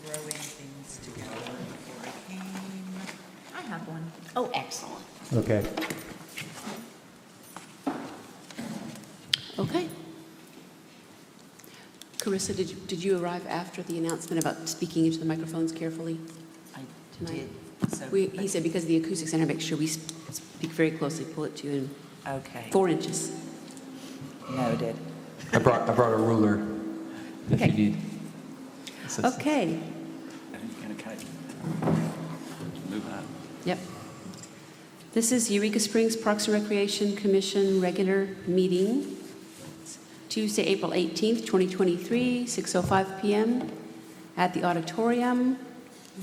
throwing things together before I came. I have one. Oh, excellent. Okay. Okay. Carissa, did you arrive after the announcement about speaking into the microphones carefully? I Tonight. did. So, He said because of the acoustic center, make sure we speak very closely, pull it to you okay. in 4 inches. Noted. I brought a ruler if Okay. you need assistance. Okay. I think you're going to kind of move on. Yep. This is Eureka Springs Parks and Recreation Commission regular meeting, Tuesday, April 18th, 2023, 6:05 p.m. at the auditorium,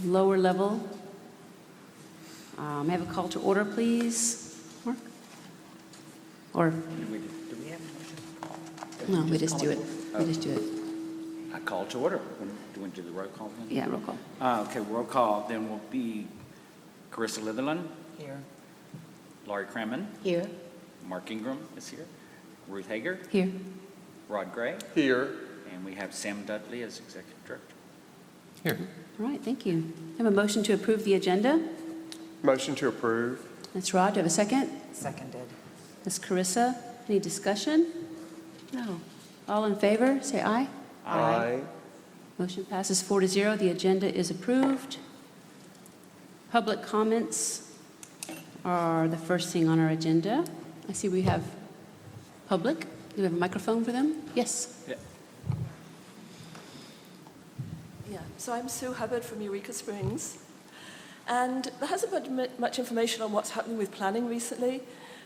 lower level. May I have a call to order, please? Mark? Or, Do we have a motion? no, we just do it. We just do it. A call to order. Do you want to do the roll call then? Yeah, roll call. Okay, roll call then will be Carissa Litherland, Here. Laurie Cranman, Here. Mark Ingram is here, Ruth Hager, Here. Rod Gray, Here. and we have Sam Dudley as Executive Director. Here. All right, thank you. I have a motion to approve the agenda. Motion to approve. That's Rod. Do I have a second? Seconded. That's Carissa. Any discussion? No. All in favor, say aye. Aye. Motion passes 4-0. The agenda is approved. Public comments are the first thing on our agenda. I see we have public. Do we have a microphone for them? Yes. Yeah. Yeah, so I'm Sue Hubbard from Eureka Springs, and there hasn't been much information on what's happening with planning recently,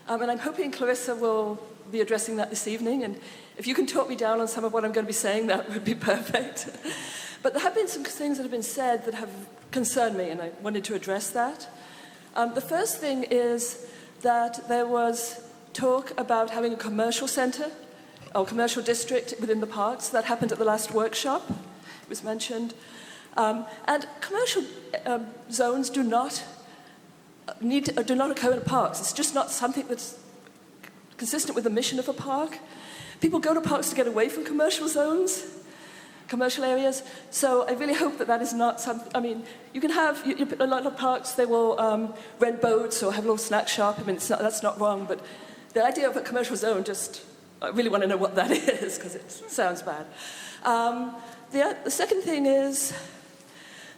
and I'm hoping Clarissa will be addressing that this evening, and if you can talk me down on some of what I'm going to be saying, that would be perfect. But there have been some things that have been said that have concerned me, and I wanted to address that. The first thing is that there was talk about having a commercial centre or commercial district within the parks. That happened at the last workshop. It was mentioned. And commercial zones do not occur in parks. It's just not something that's consistent with the mission of a park. People go to parks to get away from commercial zones, commercial areas. So I really hope that that is not something. I mean, you can have a lot of parks. They will rent boats or have a little snack shop. I mean, that's not wrong. But the idea of a commercial zone, I really want to know what that is because it sounds bad. The second thing is,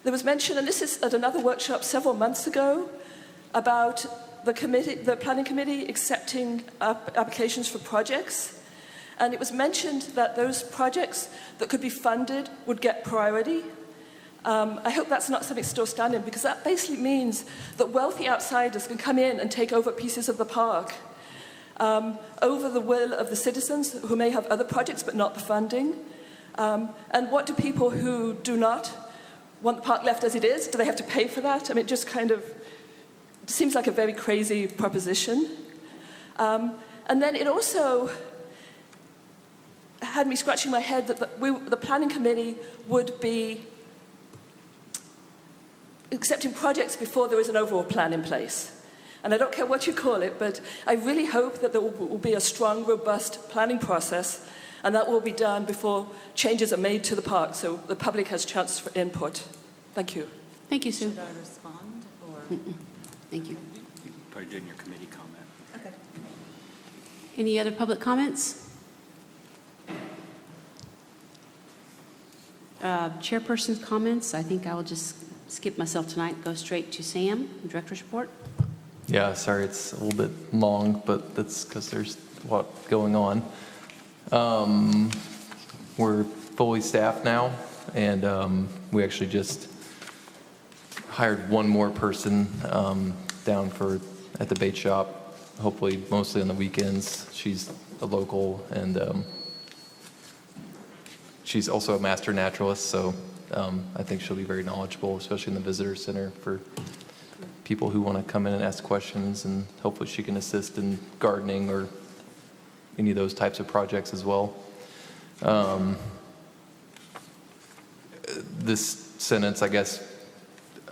there was mention, and this is at another workshop several months ago, about the planning committee accepting applications for projects. And it was mentioned that those projects that could be funded would get priority. I hope that's not something still standing, because that basically means that wealthy outsiders can come in and take over pieces of the park over the will of the citizens who may have other projects but not the funding. And what do people who do not want the park left as it is, do they have to pay for that? I mean, it just kind of seems like a very crazy proposition. And then it also had me scratching my head that the planning committee would be accepting projects before there is an overall plan in place. And I don't care what you call it, but I really hope that there will be a strong, robust planning process, and that will be done before changes are made to the park, so the public has a chance for input. Thank you. Thank you, Sue. Should I respond or? Thank you. You can probably do in your committee comment. Okay. Any other public comments? Chairperson's comments. I think I will just skip myself tonight and go straight to Sam, the director's report. Yeah, sorry it's a little bit long, but that's because there's a lot going on. We're fully staffed now, and we actually just hired one more person down at the bait shop, hopefully mostly on the weekends. She's a local, and she's also a master naturalist, so I think she'll be very knowledgeable, especially in the visitor center for people who want to come in and ask questions, and hopefully she can assist in gardening or any of those types of projects as well. This sentence, I guess,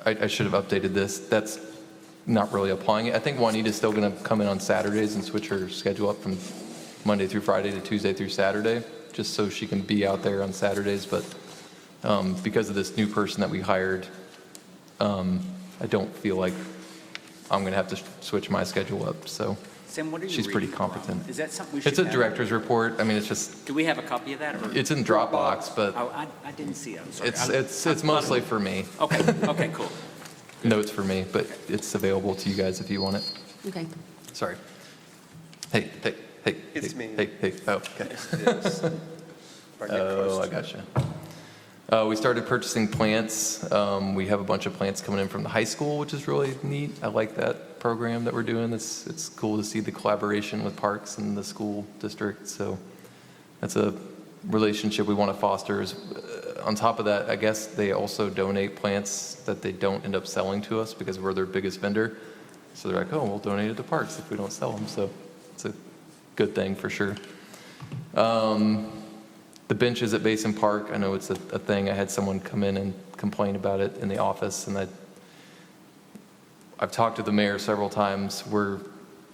I should have updated this. That's not really applying it. I think Juanita's still going to come in on Saturdays and switch her schedule up from Monday through Friday to Tuesday through Saturday, just so she can be out there on Saturdays. But Because of this new person that we hired, I don't feel like I'm going to have to switch my schedule up, so Sam, what are you she's pretty reading from? competent. Is that something we should It's a have? director's report. I mean, it's just, Do we have a copy of that? Or? it's in Dropbox, but Oh, I didn't see it. I'm sorry. it's mostly for me, Okay, okay, cool. notes for me, but it's available to you guys if you want it. Okay. Sorry. Hey. It's hey, me. Hey, oh, okay. Yes. Right there, Oh, close I to- gotcha. We started purchasing plants. We have a bunch of plants coming in from the high school, which is really neat. I like that program that we're doing. It's cool to see the collaboration with parks and the school district. So that's a relationship we want to foster. On top of that, I guess they also donate plants that they don't end up selling to us because we're their biggest vendor. So they're like, oh, we'll donate it to parks if we don't sell them. So it's a good thing for sure. The benches at Basin Park, I know it's a thing. I had someone come in and complain about it in the office, and I've talked to the mayor several times. We're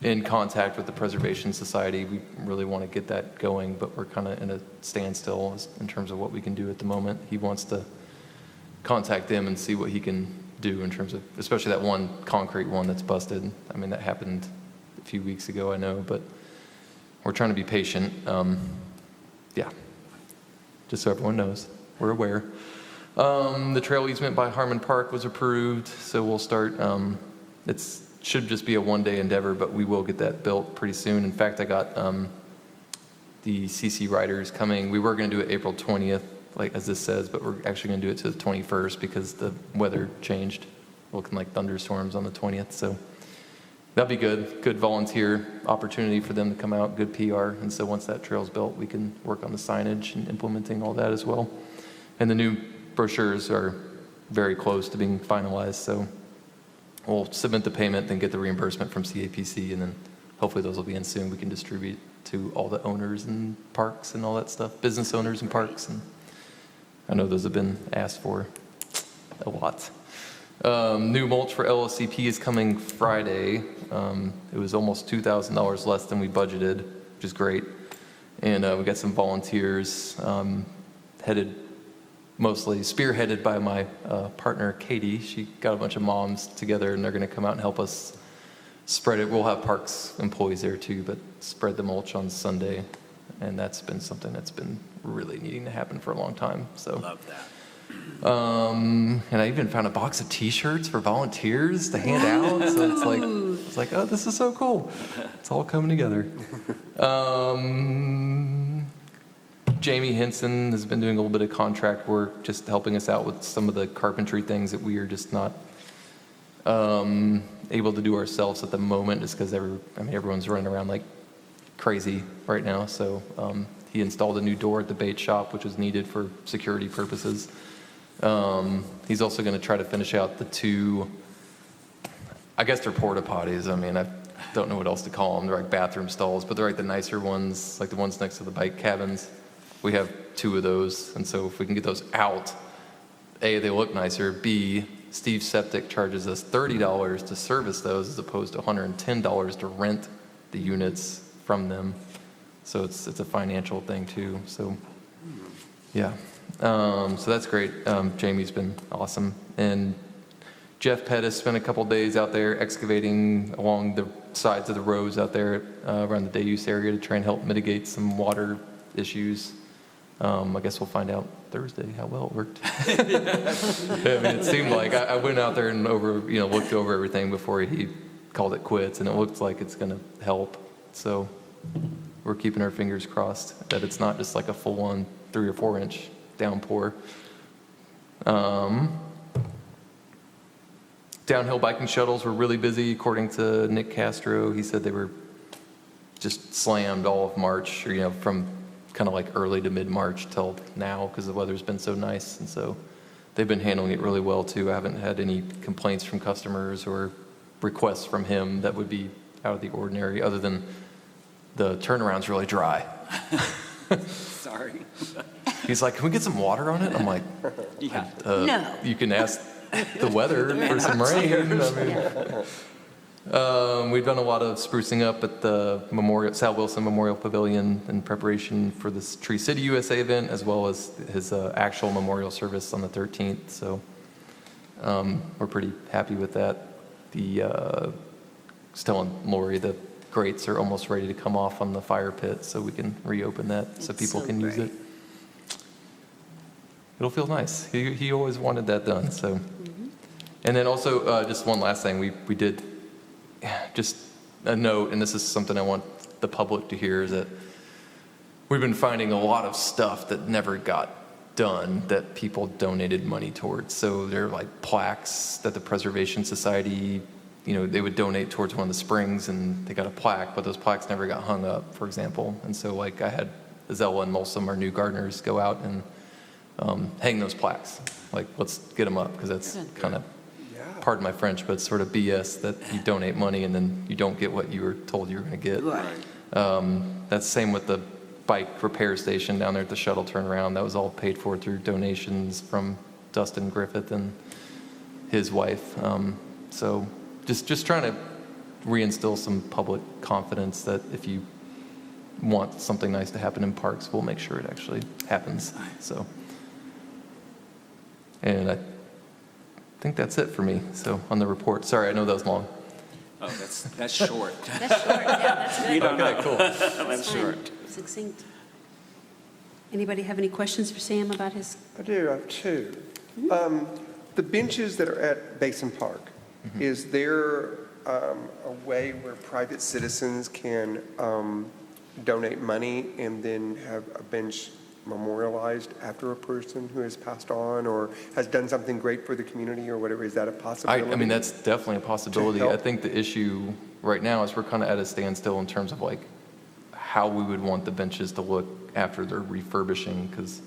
in contact with the Preservation Society. We really want to get that going, but we're kind of in a standstill in terms of what we can do at the moment. He wants to contact them and see what he can do in terms of, especially that one concrete one that's busted. I mean, that happened a few weeks ago, I know, but we're trying to be patient. Yeah. Just so everyone knows, we're aware. The trail easement by Harmon Park was approved, so we'll start. It should just be a one-day endeavor, but we will get that built pretty soon. In fact, I got the CC riders coming. We were going to do it April 20th, like as this says, but we're actually going to do it to the 21st because the weather changed, looking like thunderstorms on the 20th. So that'd be good. Good volunteer opportunity for them to come out, good PR. And so once that trail's built, we can work on the signage and implementing all that as well. And the new brochures are very close to being finalized. So we'll submit the payment, then get the reimbursement from CAPC, and then hopefully those will be in soon. We can distribute to all the owners and parks and all that stuff, business owners and parks. And I know those have been asked for a lot. New mulch for LLCP is coming Friday. It was almost $2,000 less than we budgeted, which is great. And we got some volunteers spearheaded by my partner, Katie. She got a bunch of moms together, and they're going to come out and help us spread it. We'll have parks employees there too, but spread the mulch on Sunday. And that's been something that's been really needing to happen for a long time. So. Love that. And I even found a box of T-shirts for volunteers to hand out. So it's like, oh, this is so cool. It's all coming together. Jamie Henson has been doing a little bit of contract work, just helping us out with some of the carpentry things that we are just not able to do ourselves at the moment, just because everyone's running around like crazy right now. So he installed a new door at the bait shop, which was needed for security purposes. He's also going to try to finish out the two, I guess they're porta potties. I mean, I don't know what else to call them. They're like bathroom stalls, but they're like the nicer ones, like the ones next to the bike cabins. We have two of those, and so if we can get those out, A, they look nicer. B, Steve Septic charges us $30 to service those as opposed to $110 to rent the units from them. So it's a financial thing too. So yeah. So that's great. Jamie's been awesome. And Jeff Pettis spent a couple days out there excavating along the sides of the roads out there around the day-use area to try and help mitigate some water issues. I guess we'll find out Thursday how well it worked. I mean, it seemed like I went out there and looked over everything before he called it quits, and it looks like it's going to help. So we're keeping our fingers crossed that it's not just like a full-on 3 or 4 inch downpour. Downhill biking shuttles were really busy, according to Nick Castro. He said they were just slammed all of March, or from kind of like early to mid-March till now, because the weather's been so nice. And so they've been handling it really well too. I haven't had any complaints from customers or requests from him that would be out of the ordinary, other than the turnaround's really dry. Sorry. He's like, can we get some water on it? I'm like, Yeah. No. You can ask the weather for some rain. I mean, We've done a lot of sprucing up at the Sal Wilson Memorial Pavilion in preparation for this Tree City USA event, as well as his actual memorial service on the 13th. So we're pretty happy with that. The Stella and Lori, the grates are almost ready to come off on the fire pit, so we can reopen that so It's people so can use great. it. It'll feel nice. He always wanted that done. So, and then also just one last thing, we did just a note, and this is something I want the public to hear, is that we've been finding a lot of stuff that never got done that people donated money towards. So they're like plaques that the Preservation Society, they would donate towards one of the springs, and they got a plaque, but those plaques never got hung up, for example. And so like I had Zella and Molsom, our new gardeners, go out and hang those plaques. Like, let's get them up, because that's kind of, pardon my French, but it's sort of BS that you donate money and then you don't get what you were told you were going to get. That's the same with the bike repair station down there at the shuttle turnaround. That was all paid for through donations from Dustin Griffith and his wife. So just trying to reinstill some public confidence that if you want something nice to happen in parks, we'll make sure it actually happens. So, and I think that's it for me. So on the report, sorry, I know that was long. Oh, that's short. That's short, yeah, that's good. You don't know. Cool. That's fine. short. Succinct. Anybody have any questions for Sam about his? I do, I have two. The benches that are at Basin Park, is there a way where private citizens can donate money and then have a bench memorialized after a person who has passed on or has done something great for the community or whatever? Is that a possibility? I mean, that's definitely a possibility. To help? I think the issue right now is we're kind of at a standstill in terms of like how we would want the benches to look after they're refurbishing, because,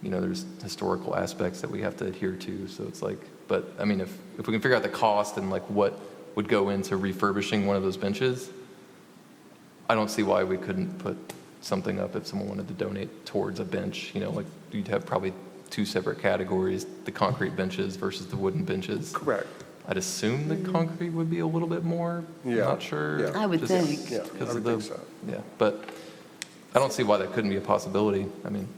there's historical aspects that we have to adhere to. So it's like, but I mean, if we can figure out the cost and like what would go into refurbishing one of those benches, I don't see why we couldn't put something up if someone wanted to donate towards a bench. Like you'd have probably two separate categories, the concrete benches versus the wooden benches. Correct. I'd assume the concrete would be a little bit more. Yeah, Not sure. yeah. I would just think. Yeah, because I of would think so. Yeah, but I don't see why that couldn't be a possibility. I mean,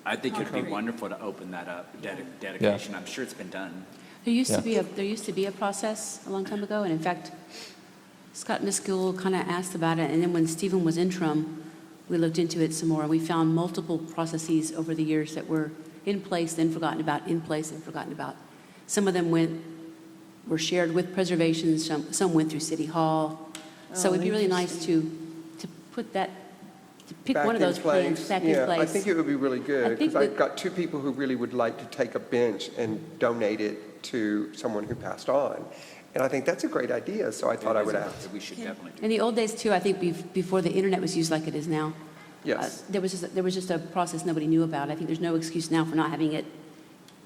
I think it'd be wonderful to open that up, dedication. I'm sure it's been done. There used to Yeah. be a process a long time ago, and in fact, Scott Miskell kind of asked about it, and then when Stephen was interim, we looked into it some more, and we found multiple processes over the years that were in place, then forgotten about, in place, and forgotten about. Some of them were shared with preservation, some went through City Hall. So it'd be really nice to put that, to pick Back one of in those plans place. back in place. Yeah, I think it would be really I good, think because I've that- got two people who really would like to take a bench and donate it to someone who passed on. And I think that's a great idea, so I thought I would ask. We should definitely do. In the old days too, I think before the internet was used like it is now. Yes. There was just a process nobody knew about. I think there's no excuse now for not having it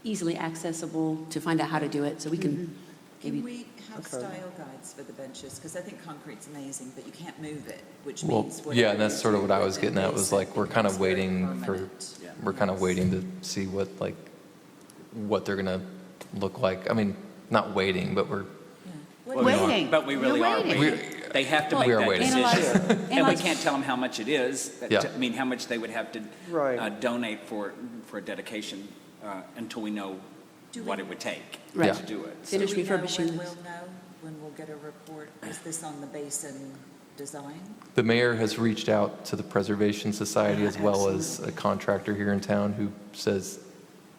easily accessible to find out how to do it, so we can Can maybe. we have Okay. style guides for the benches? Because I think concrete's amazing, but you can't move it, which well, means. yeah, whatever and that's you sort of do what I with was it getting at, was like, we're kind of becomes very waiting for, permanent. Yeah. we're kind of waiting to see what they're gonna look like. I mean, not waiting, but we're, Yeah. Well, Waiting. But we really You're are waiting. waiting. They have to Well, make We are that waiting. decision. And we Analyze- can't tell them how much it is. Yeah. I mean, how much they would have to Right. donate for a dedication until we know Do what we- it would take Right. to do it. Do Finish we know refurbishing when this. we'll know, when we'll get a report? Is this on the basin design? the mayor has reached out to the Preservation Society as well as a contractor here in town who says,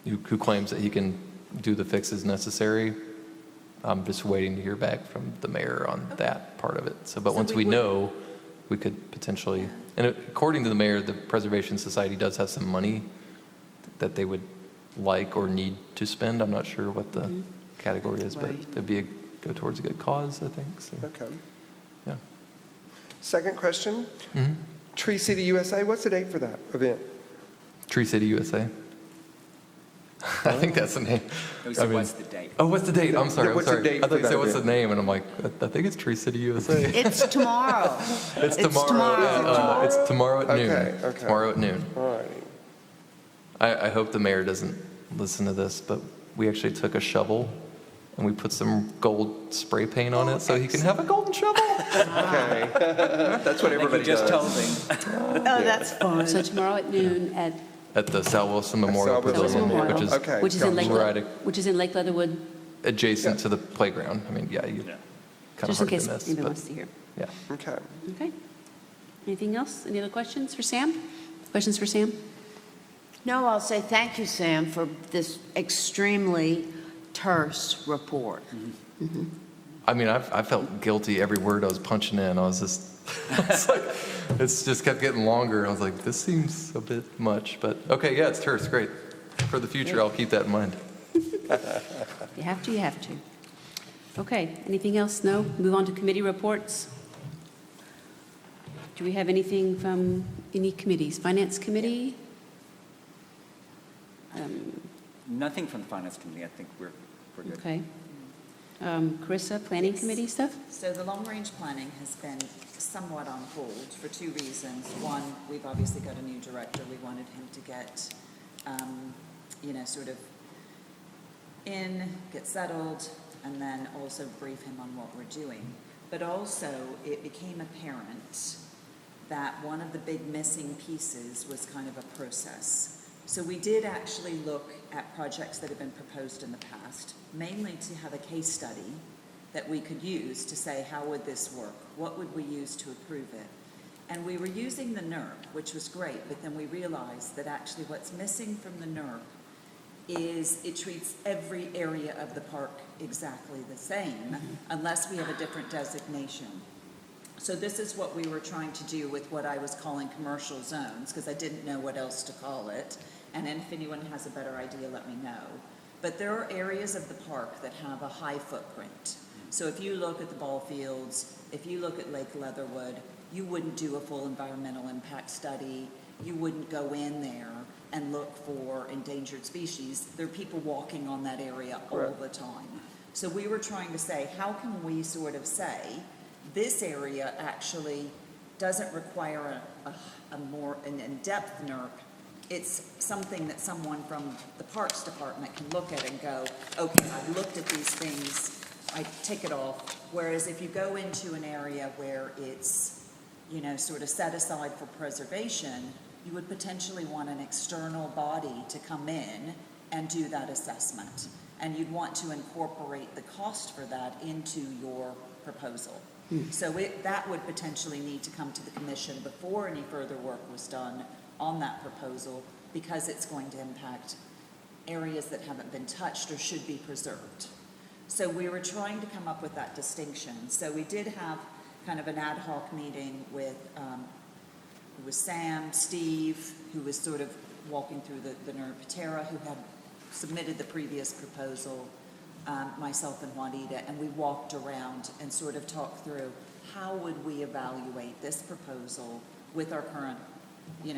who claims that he can do the fixes necessary. I'm just waiting to hear back from the mayor on that part of it. So, but So once we we would- know, we could potentially, and according to the mayor, the Preservation Society does have some money that they would like or need to spend. I'm not sure what the category is, but Right. it'd go towards a good cause, I think. So, Okay. yeah. Second question, Mhm. Tree City USA, what's the date for that event? Tree City USA. I think that's the name. We I said, mean- what's the date? Oh, what's the date? I'm sorry. What's the I'm sorry. date I thought for you that said what's the event? name, and I'm like, I think it's Tree City USA. It's tomorrow. It's It's tomorrow. Yeah, it's tomorrow at noon. Okay. Tomorrow at noon. All righty. I hope the mayor doesn't listen to this, but we actually took a shovel and we put some gold spray paint on it so he can have a golden shovel. Okay. That's what everybody Like you just told does. me. Oh, that's fun. So tomorrow at noon at At the Sal Wilson Memorial Sal Wilson Pavilion, Memorial. which is Okay. which is in Lake, right which is in Lake Leatherwood, adjacent Yeah. to the playground. I mean, yeah, you kind of just in hard case to miss, anybody but wants to hear. yeah. Okay. Okay. Anything else? Any other questions for Sam? Questions for Sam? No, I'll say thank you, Sam, for this extremely terse report. I mean, I felt guilty every word I was punching in. I was just, it's like, it's just kept getting longer. I was like, this seems a bit much, but okay, yeah, it's terse, great. For the future, I'll keep that in mind. You have to, you have to. Okay, anything else? No? Move on to committee reports. Do we have anything from any committees? Finance Committee? Nothing from the finance committee. I think we're good. Okay. Carissa, Planning Committee stuff? So the long-range planning has been somewhat on hold for two reasons. One, we've obviously got a new director. We wanted him to get, sort of get settled, and then also brief him on what we're doing. But also, it became apparent that one of the big missing pieces was kind of a process. So we did actually look at projects that have been proposed in the past, mainly to have a case study that we could use to say, how would this work? What would we use to approve it? And we were using the NERP, which was great, but then we realized that actually what's missing from the NERP is it treats every area of the park exactly the same, unless we have a different designation. So this is what we were trying to do with what I was calling commercial zones, because I didn't know what else to call it. And then if anyone has a better idea, let me know. But there are areas of the park that have a high footprint. So if you look at the ball fields, if you look at Lake Leatherwood, you wouldn't do a full environmental impact study. You wouldn't go in there and look for endangered species. There are people walking on that area all the time. So we were trying to say, how can we sort of say, this area actually doesn't require an in-depth NERP. It's something that someone from the Parks Department can look at and go, okay, I've looked at these things, I tick it off. Whereas if you go into an area where it's, sort of set aside for preservation, you would potentially want an external body to come in and do that assessment. And you'd want to incorporate the cost for that into your proposal. So that would potentially need to come to the commission before any further work was done on that proposal, because it's going to impact areas that haven't been touched or should be preserved. So we were trying to come up with that distinction. So we did have kind of an ad hoc meeting with Sam, Steve, who was sort of walking through the NERP, Tara, who had submitted the previous proposal, myself and Juanita, and we walked around and sort of talked through how would we evaluate this proposal with our current,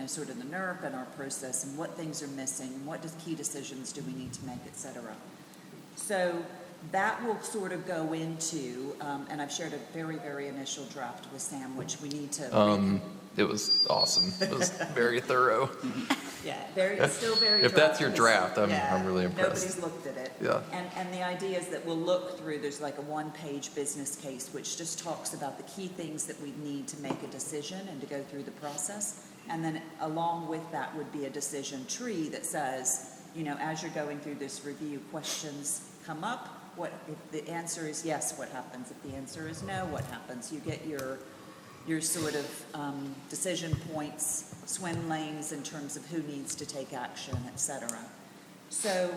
sort of the NERP and our process, and what things are missing, and what key decisions do we need to make, et cetera. So that will sort of go into, and I've shared a very, very initial draft with Sam, which we need to. It was awesome. It was very thorough. Yeah, still very. If that's your draft, draft, yeah, I'm really impressed. Nobody's looked at it. Yeah. And the idea is that we'll look through, there's like a one-page business case, which just talks about the key things that we need to make a decision and to go through the process. And then along with that would be a decision tree that says, as you're going through this review, questions come up. What if the answer is yes, what happens? If the answer is no, what happens? You get your sort of decision points, swim lanes in terms of who needs to take action, et cetera. So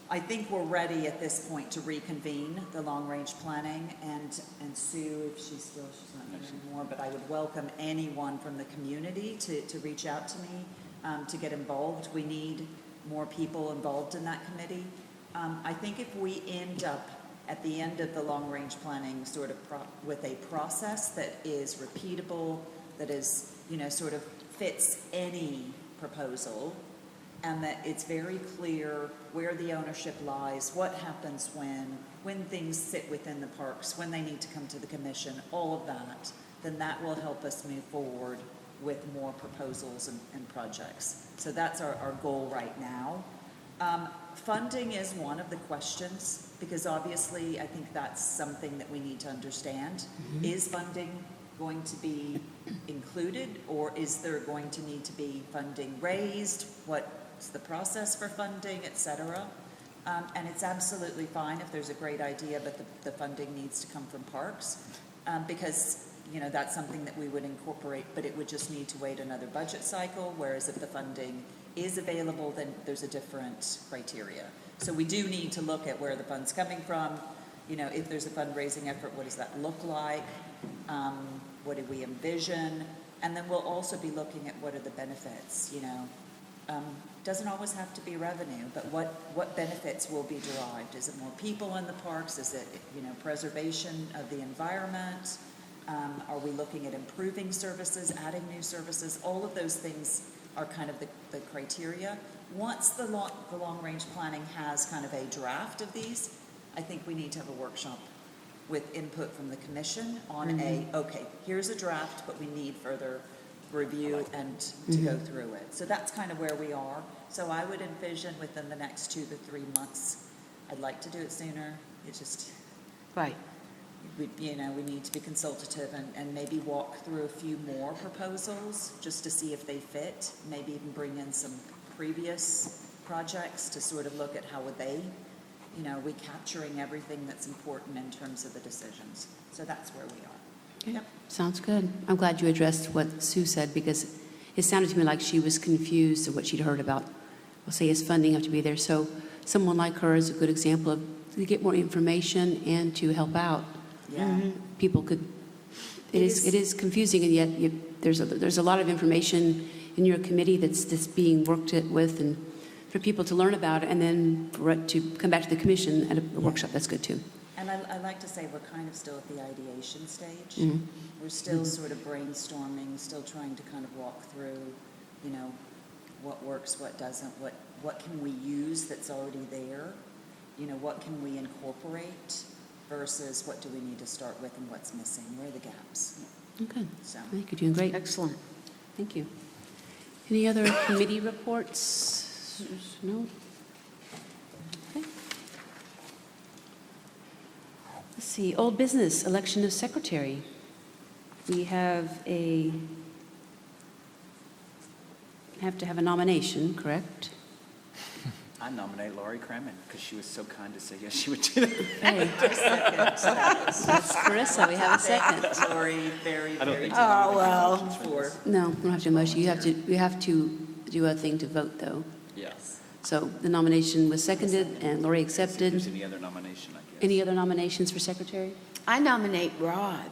I think we're ready at this point to reconvene the long-range planning, and Sue, if she's not here anymore, but I would welcome anyone from the community to reach out to me to get involved. We need more people involved in that committee. I think if we end up at the end of the long-range planning sort of with a process that is repeatable, that is, sort of fits any proposal, and that it's very clear where the ownership lies, what happens when things sit within the parks, when they need to come to the commission, all of that, then that will help us move forward with more proposals and projects. So that's our goal right now. Funding is one of the questions, because obviously, I think that's something that we need to understand. Is funding going to be included, or is there going to need to be funding raised? What's the process for funding, et cetera? And it's absolutely fine if there's a great idea, but the funding needs to come from parks, because, you know, that's something that we would incorporate, but it would just need to wait another budget cycle, whereas if the funding is available, then there's a different criteria. So we do need to look at where the fund's coming from. You know, if there's a fundraising effort, what does that look like? What do we envision? And then we'll also be looking at what are the benefits, you know. Doesn't always have to be revenue, but what benefits will be derived? Is it more people in the parks? Is it, you know, preservation of the environment? Are we looking at improving services, adding new services? All of those things are kind of the criteria. Once the long-range planning has kind of a draft of these, I think we need to have a workshop with input from the commission on okay, here's a draft, but we need further review and to go through it. So that's kind of where we are. So I would envision within the next 2 to 3 months. I'd like to do it sooner. It's just, Right. we need to be consultative and maybe walk through a few more proposals just to see if they fit. Maybe even bring in some previous projects to sort of look at how would they, you know, recapturing everything that's important in terms of the decisions. So that's where we are. Okay. Sounds good. I'm glad you addressed what Sue said, because it sounded to me like she was confused of what she'd heard about, well, say, is funding have to be there. So someone like her is a good example of to get more information and to help out. Yeah. People could, it is confusing, and yet there's a lot of information in your committee that's being worked with, and for people to learn about it, and then for it to come back to the commission at a workshop. That's good too. And I like to say we're kind of still at the ideation stage. We're still sort of brainstorming, still trying to kind of walk through, you know, what works, what doesn't, what can we use that's already there, you know, what can we incorporate versus what do we need to start with and what's missing, where are the gaps. Okay. So. I think you're doing great. Excellent. Thank you. Any other committee reports? No? Okay. Let's see, old business, election of secretary. We have to have a nomination, correct? I nominate Laurie Kremen because she was so kind to say yes, she would do that. Hey, that's Carissa, we have a second. Lori, very, very Oh, well. for. No, we don't have to motion. You have to do a thing to vote, though. Yes. So the nomination was seconded, and Lori If there's accepted. any other nomination, I guess. Any other nominations for secretary? I nominate Rod.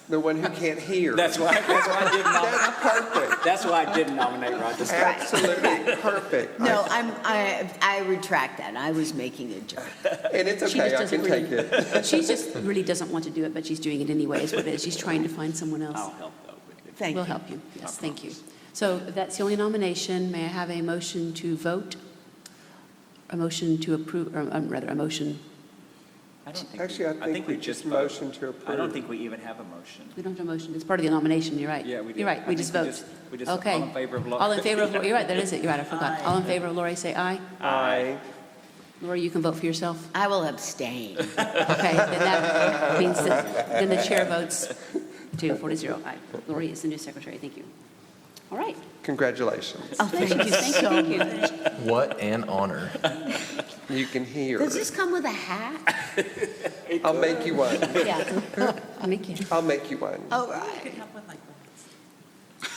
The one who can't hear. That's why I didn't nominate. That's perfect. That's why I didn't nominate Roger Scott. Absolutely perfect. No, I retract that. I was making a joke. And it's She okay, just I doesn't can take it. She just really doesn't want to do it, but she's doing it anyway, is what it is. She's trying to find someone else. I'll help though. Thank We'll you. help you. Yes, thank you. So if that's the only nomination, may I have a motion to vote? A motion to approve, or rather, a motion, I don't think Actually, I think we just motion to approve. I don't think we even have a motion. we don't have a motion. It's part of the nomination, you're right. Yeah, we do. You're right, I we think just we vote. just- we just Okay. all in favor of Lori. All in favor of, you're right, that is it. You're right, I forgot. All in favor of Lori, say aye. Aye. Lori, you can vote for yourself. I will abstain. Okay, then that means that, then the chair votes 4-0. Aye. Lori is the new secretary, thank you. All right. Congratulations. Oh, thank you Thank so you. much. What an honor. You can hear. Does this come with a hat? I'll make you one. Yeah. Thank you. I'll make you one. All right. Could have one like that.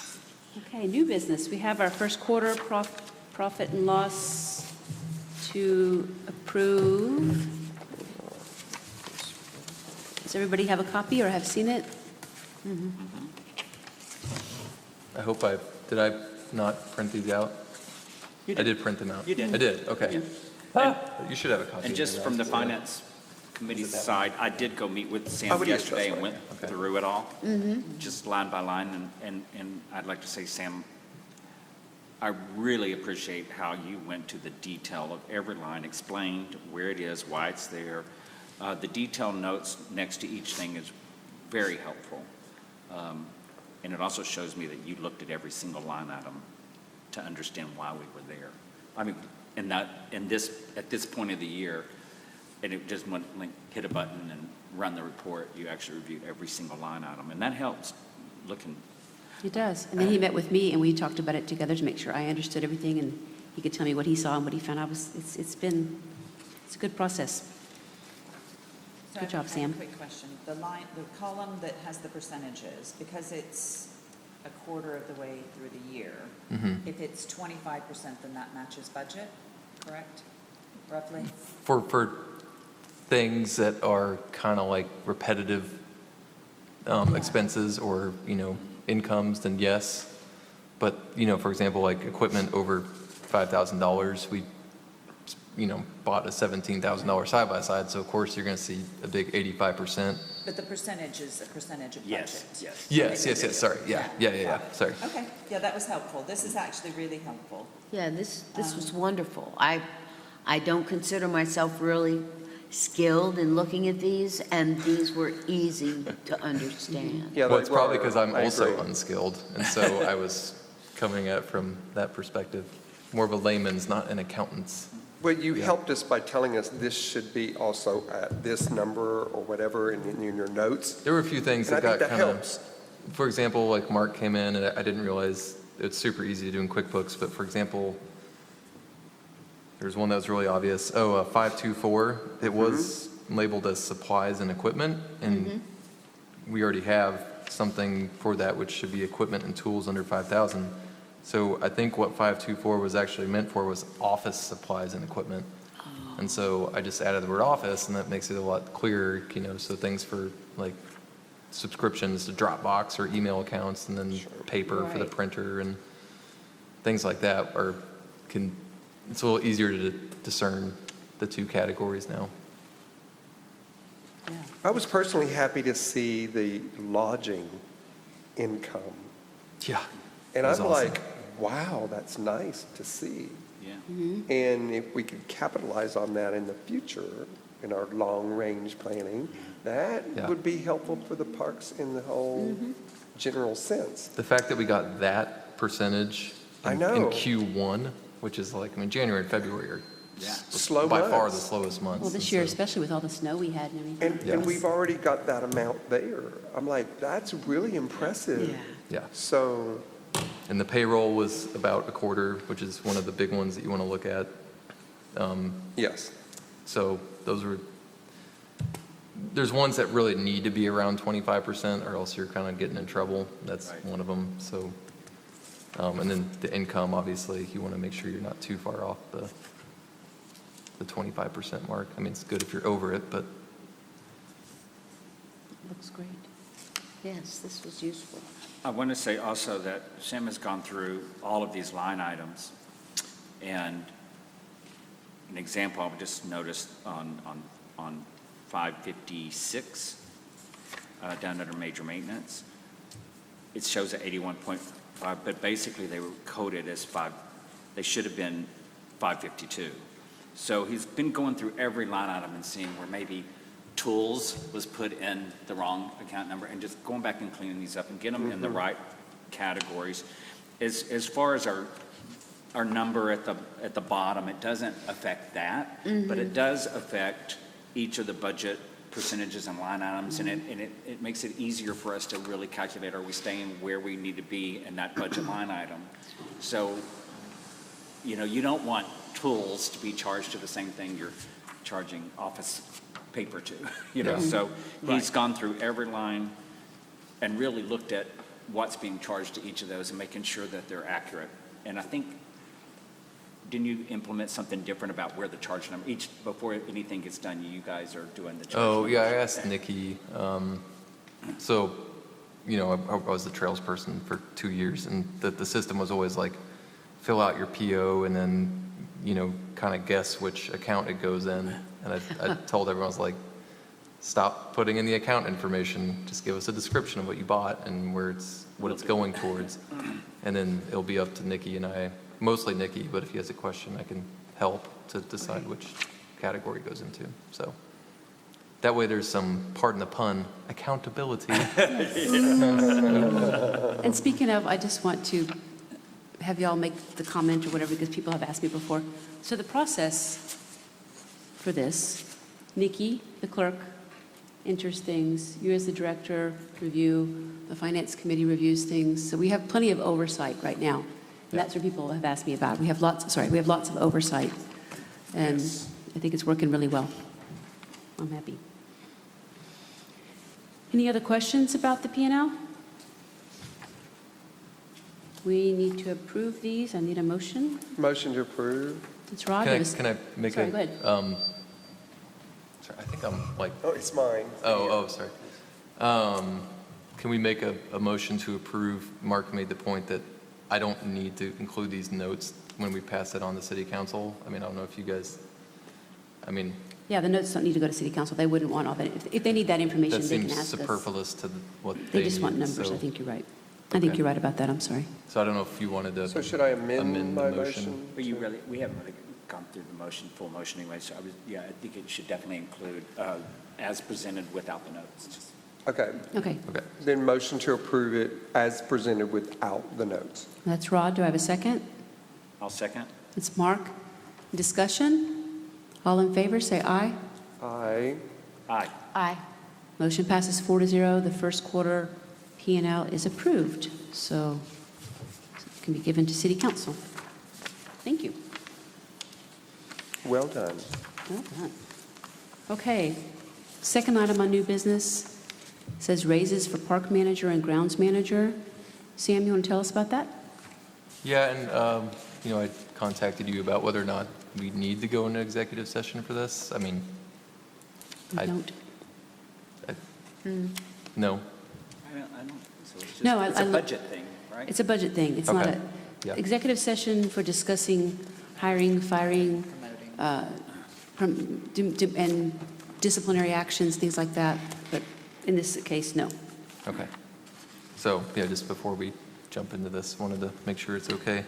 Okay, new business. We have our first quarter profit and loss to approve. Does everybody have a copy or have seen it? I hope did I not print these out? You I did print them out. You did. I did, okay. You should have a copy. And of just that. from the finance committee's side, I did go meet with I Sam would use yesterday and Trustway. went Okay. through it all, just line by line, and I'd like to say, Sam, I really appreciate how you went to the detail of every line, explained where it is, why it's there. The detailed notes next to each thing is very helpful. And it also shows me that you looked at every single line item to understand why we were there. I mean, And at this point of the year, and it just went, like, hit a button and run the report, you actually reviewed every single line item, and that helps looking. It does. And then he met with me, and we talked about it together to make sure I understood everything, and he could tell me what he saw and what he found. It's a good process. So Good job, I have Sam. a quick question. The column that has the percentages, because it's a quarter of the way through the year, if it's 25%, then that matches budget, correct? Roughly? For things that are kind of like repetitive expenses or, incomes, then yes. But, for example, like equipment over $5,000, we, bought a $17,000 side-by-side, so of course you're going to see a big 85%. But the percentage is a percentage of budget. Yes. Yes, sorry, yeah, sorry. Okay, yeah, that was helpful. This is actually really helpful. Yeah, this was wonderful. I don't consider myself really skilled in looking at these, and these were easy to understand. Yeah, Well, they it's probably were. because I'm I also agree. unskilled, and so I was coming at it from that perspective. More of a layman's, not an accountant's. Well, you helped us by telling us this should be also at this number or whatever in your notes. There were a few things And I that think got that kind of, helps. for example, like Mark came in and I didn't realize it's super easy to do in QuickBooks, but for example, there's one that was really obvious. 524, it was labeled as supplies and equipment, and we already have something for that, which should be equipment and tools under 5,000. So I think what 524 was actually meant for was office supplies and equipment. And so I just added the word office, and that makes it a lot clearer, so things for like subscriptions to Dropbox or email accounts, and then paper for the Right. printer and things like that it's a little easier to discern the two categories now. Yeah. I was personally happy to see the lodging income. Yeah. And It was I'm awesome. like, wow, that's nice to see. Yeah. And if we could capitalize on that in the future, in our long-range planning, that Yeah. would be helpful for the parks in the whole general sense. The fact that we got that percentage I in know. Q1, which is like, January and February are Yeah. Slow by far months. the slowest months. Well, this and year, so- especially with all the snow we had and everything. And Yes. we've already got that amount there. I'm like, that's really impressive. Yeah. Yeah. So, And the payroll was about a quarter, which is one of the big ones that you want to look at. yes. So there's ones that really need to be around 25%, or else you're kind of getting in trouble. That's Right. one of them. So, and then the income, obviously, you want to make sure you're not too far off the 25% mark. It's good if you're over it, but Looks great. Yes, this was useful. I want to say also that Sam has gone through all of these line items, and an example I've just noticed on 556, down under major maintenance, it shows at 81.5, but basically they were coded as they should have been 552. So he's been going through every line item and seeing where maybe tools was put in the wrong account number, and just going back and cleaning these up and get them in the right categories. As far as our number at the bottom, it doesn't affect that, but it does affect each of the budget percentages and line items, and it makes it easier for us to really calculate, are we staying where we need to be in that budget line item? So, you don't want tools to be charged to the same thing you're charging office paper to, So he's gone through every line and really looked at what's being charged to each of those and making sure that they're accurate. And I think, didn't you implement something different about where the charge number, before anything gets done, you guys are doing the charge Oh, numbers? yeah, I asked Nikki. So, I was the trails person for 2 years, and the system was always like, fill out your PO and then, kind of guess which account it goes in. And I told everyone, I was like, stop putting in the account information. Just give us a description of what you bought and what it's going towards. And then it'll be up to Nikki and I, mostly Nikki, but if he has a question, I can help to decide which category it goes into. So that way there's some, pardon the pun, accountability. And speaking of, I just want to have y'all make the comment or whatever, because people have asked me before. So the process for this, Nikki, the clerk, enters things. You as the director review. The finance committee reviews things. So we have plenty of oversight right now. And that's what people have asked me about. We have lots of oversight. And I think it's working really well. I'm happy. Any other questions about the P&L? We need to approve these. I need a motion. Motion to approve. It's Rod. Can I make Sorry, a? go ahead. Sorry, I think I'm like, Oh, it's mine. sorry. Can we make a motion to approve? Mark made the point that I don't need to include these notes when we pass it on to city council. I mean, I don't know if you guys, I mean, Yeah, the notes don't need to go to city council. They wouldn't want all that. If they need that information, that they can seems ask us. superfluous to what they need. They just want numbers. so- I think you're right. I think Okay. you're right about that. I'm sorry. So I don't know if you wanted to. So should I amend the my motion? But we haven't really gone through the motion, full motion anyway, so I think it should definitely include, as presented without the notes. Okay, Okay, Okay. then motion to approve it as presented without the notes. that's Rod. Do I have a second? I'll second. It's Mark. Discussion? All in favor, say aye. Aye. Aye. Aye. Motion passes 4-0. The first quarter P&L is approved, so it can be given to city council. Thank you. Well done. Well done. Okay, second item on new business says raises for park manager and grounds manager. Sam, you want to tell us about that? Yeah, and, I contacted you about whether or not we need to go into executive session for this. I mean, We I- don't. no. I don't, so it's just, No, it's I a look- budget thing, right? It's a budget thing. It's not Okay. a, Yeah. executive session for discussing hiring, firing, and disciplinary actions, things like that. But in this case, no. Okay. So, yeah, just before we jump into this, wanted to make sure it's okay.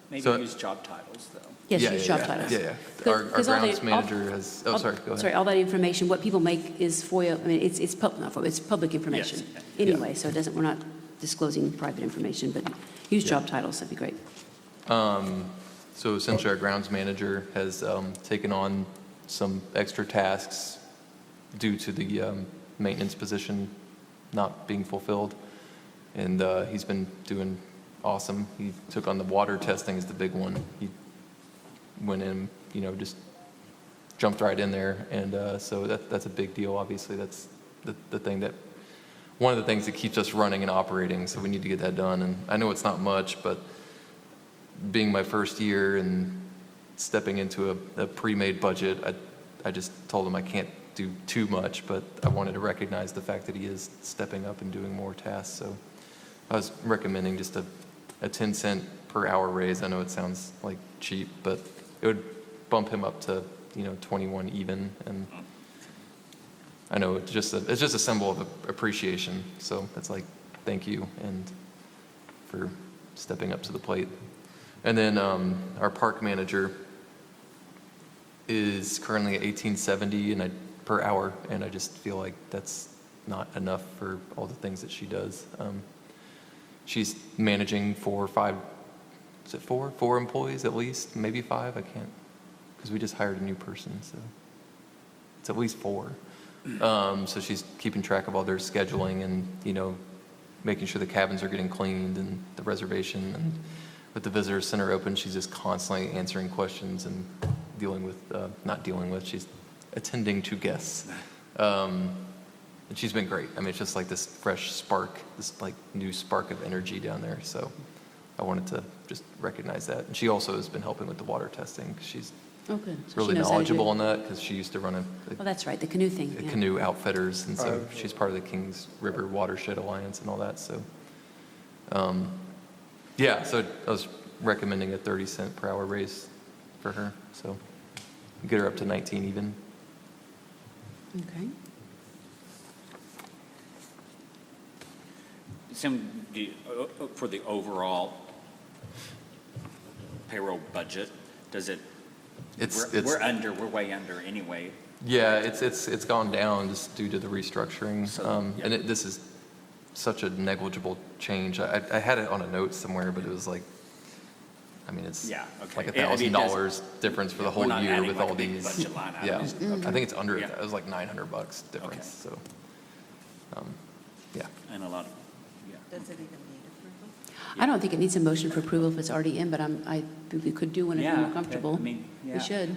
Maybe so- use job titles, though. Yes, Yeah, use yeah, job yeah. titles. Yeah, yeah. 'Cause- Our 'cause all the- grounds manager has, oh, sorry, go ahead. Sorry, all that information, what people make is FOIA, I mean, it's public information Yes. anyway, so it doesn't, we're not disclosing private information, but use job titles, that'd be great. So essentially, our grounds manager has taken on some extra tasks due to the maintenance position not being fulfilled. And he's been doing awesome. He took on the water testing is the big one. He went in, just jumped right in there. And so that's a big deal, obviously. That's the thing that, one of the things that keeps us running and operating, so we need to get that done. And I know it's not much, but being my first year and stepping into a pre-made budget, I just told him I can't do too much, but I wanted to recognize the fact that he is stepping up and doing more tasks. So I was recommending just a 10-cent per hour raise. I know it sounds like cheap, but it would bump him up to 21 even. And I know it's just a symbol of appreciation. So it's like, thank you and for stepping up to the plate. And then our park manager is currently at $18.70 per hour, and I just feel like that's not enough for all the things that she does. She's managing 4 or 5, is it 4? 4 employees at least, maybe 5, I can't, because we just hired a new person, so it's at least 4. So she's keeping track of all their scheduling and, making sure the cabins are getting cleaned and the reservation. And with the visitor center open, she's just constantly answering questions and she's attending to guests. And she's been great. I mean, it's just like this fresh spark, this like new spark of energy down there. So I wanted to just recognize that. And she also has been helping with the water testing, 'cause she's Oh, good. So she really knows how to do knowledgeable it. on that, because she used to run Oh, that's right, the canoe thing. a yeah. canoe outfitters, and so Okay. she's part of the Kings River Watershed Alliance and all that. So, yeah, so I was recommending a 30-cent per hour raise for her. So get her up to 19 even. Okay. Sam, for the overall payroll budget, does it, we're way under anyway. Yeah, it's gone down just due to the restructuring. So, yeah. And this is such a negligible change. I had it on a note somewhere, but it was like, I mean, it's Yeah, okay. like I mean, it does- $1,000 difference for the We're whole not year adding with like a all big these. budget line Yeah, items. I think it's under, Yeah. it was like $900 difference, so, yeah. And a lot of, yeah. Does it even need approval? I don't think it needs a motion for approval if it's already in, but I think we could do one if you're more comfortable. I mean, yeah. We should.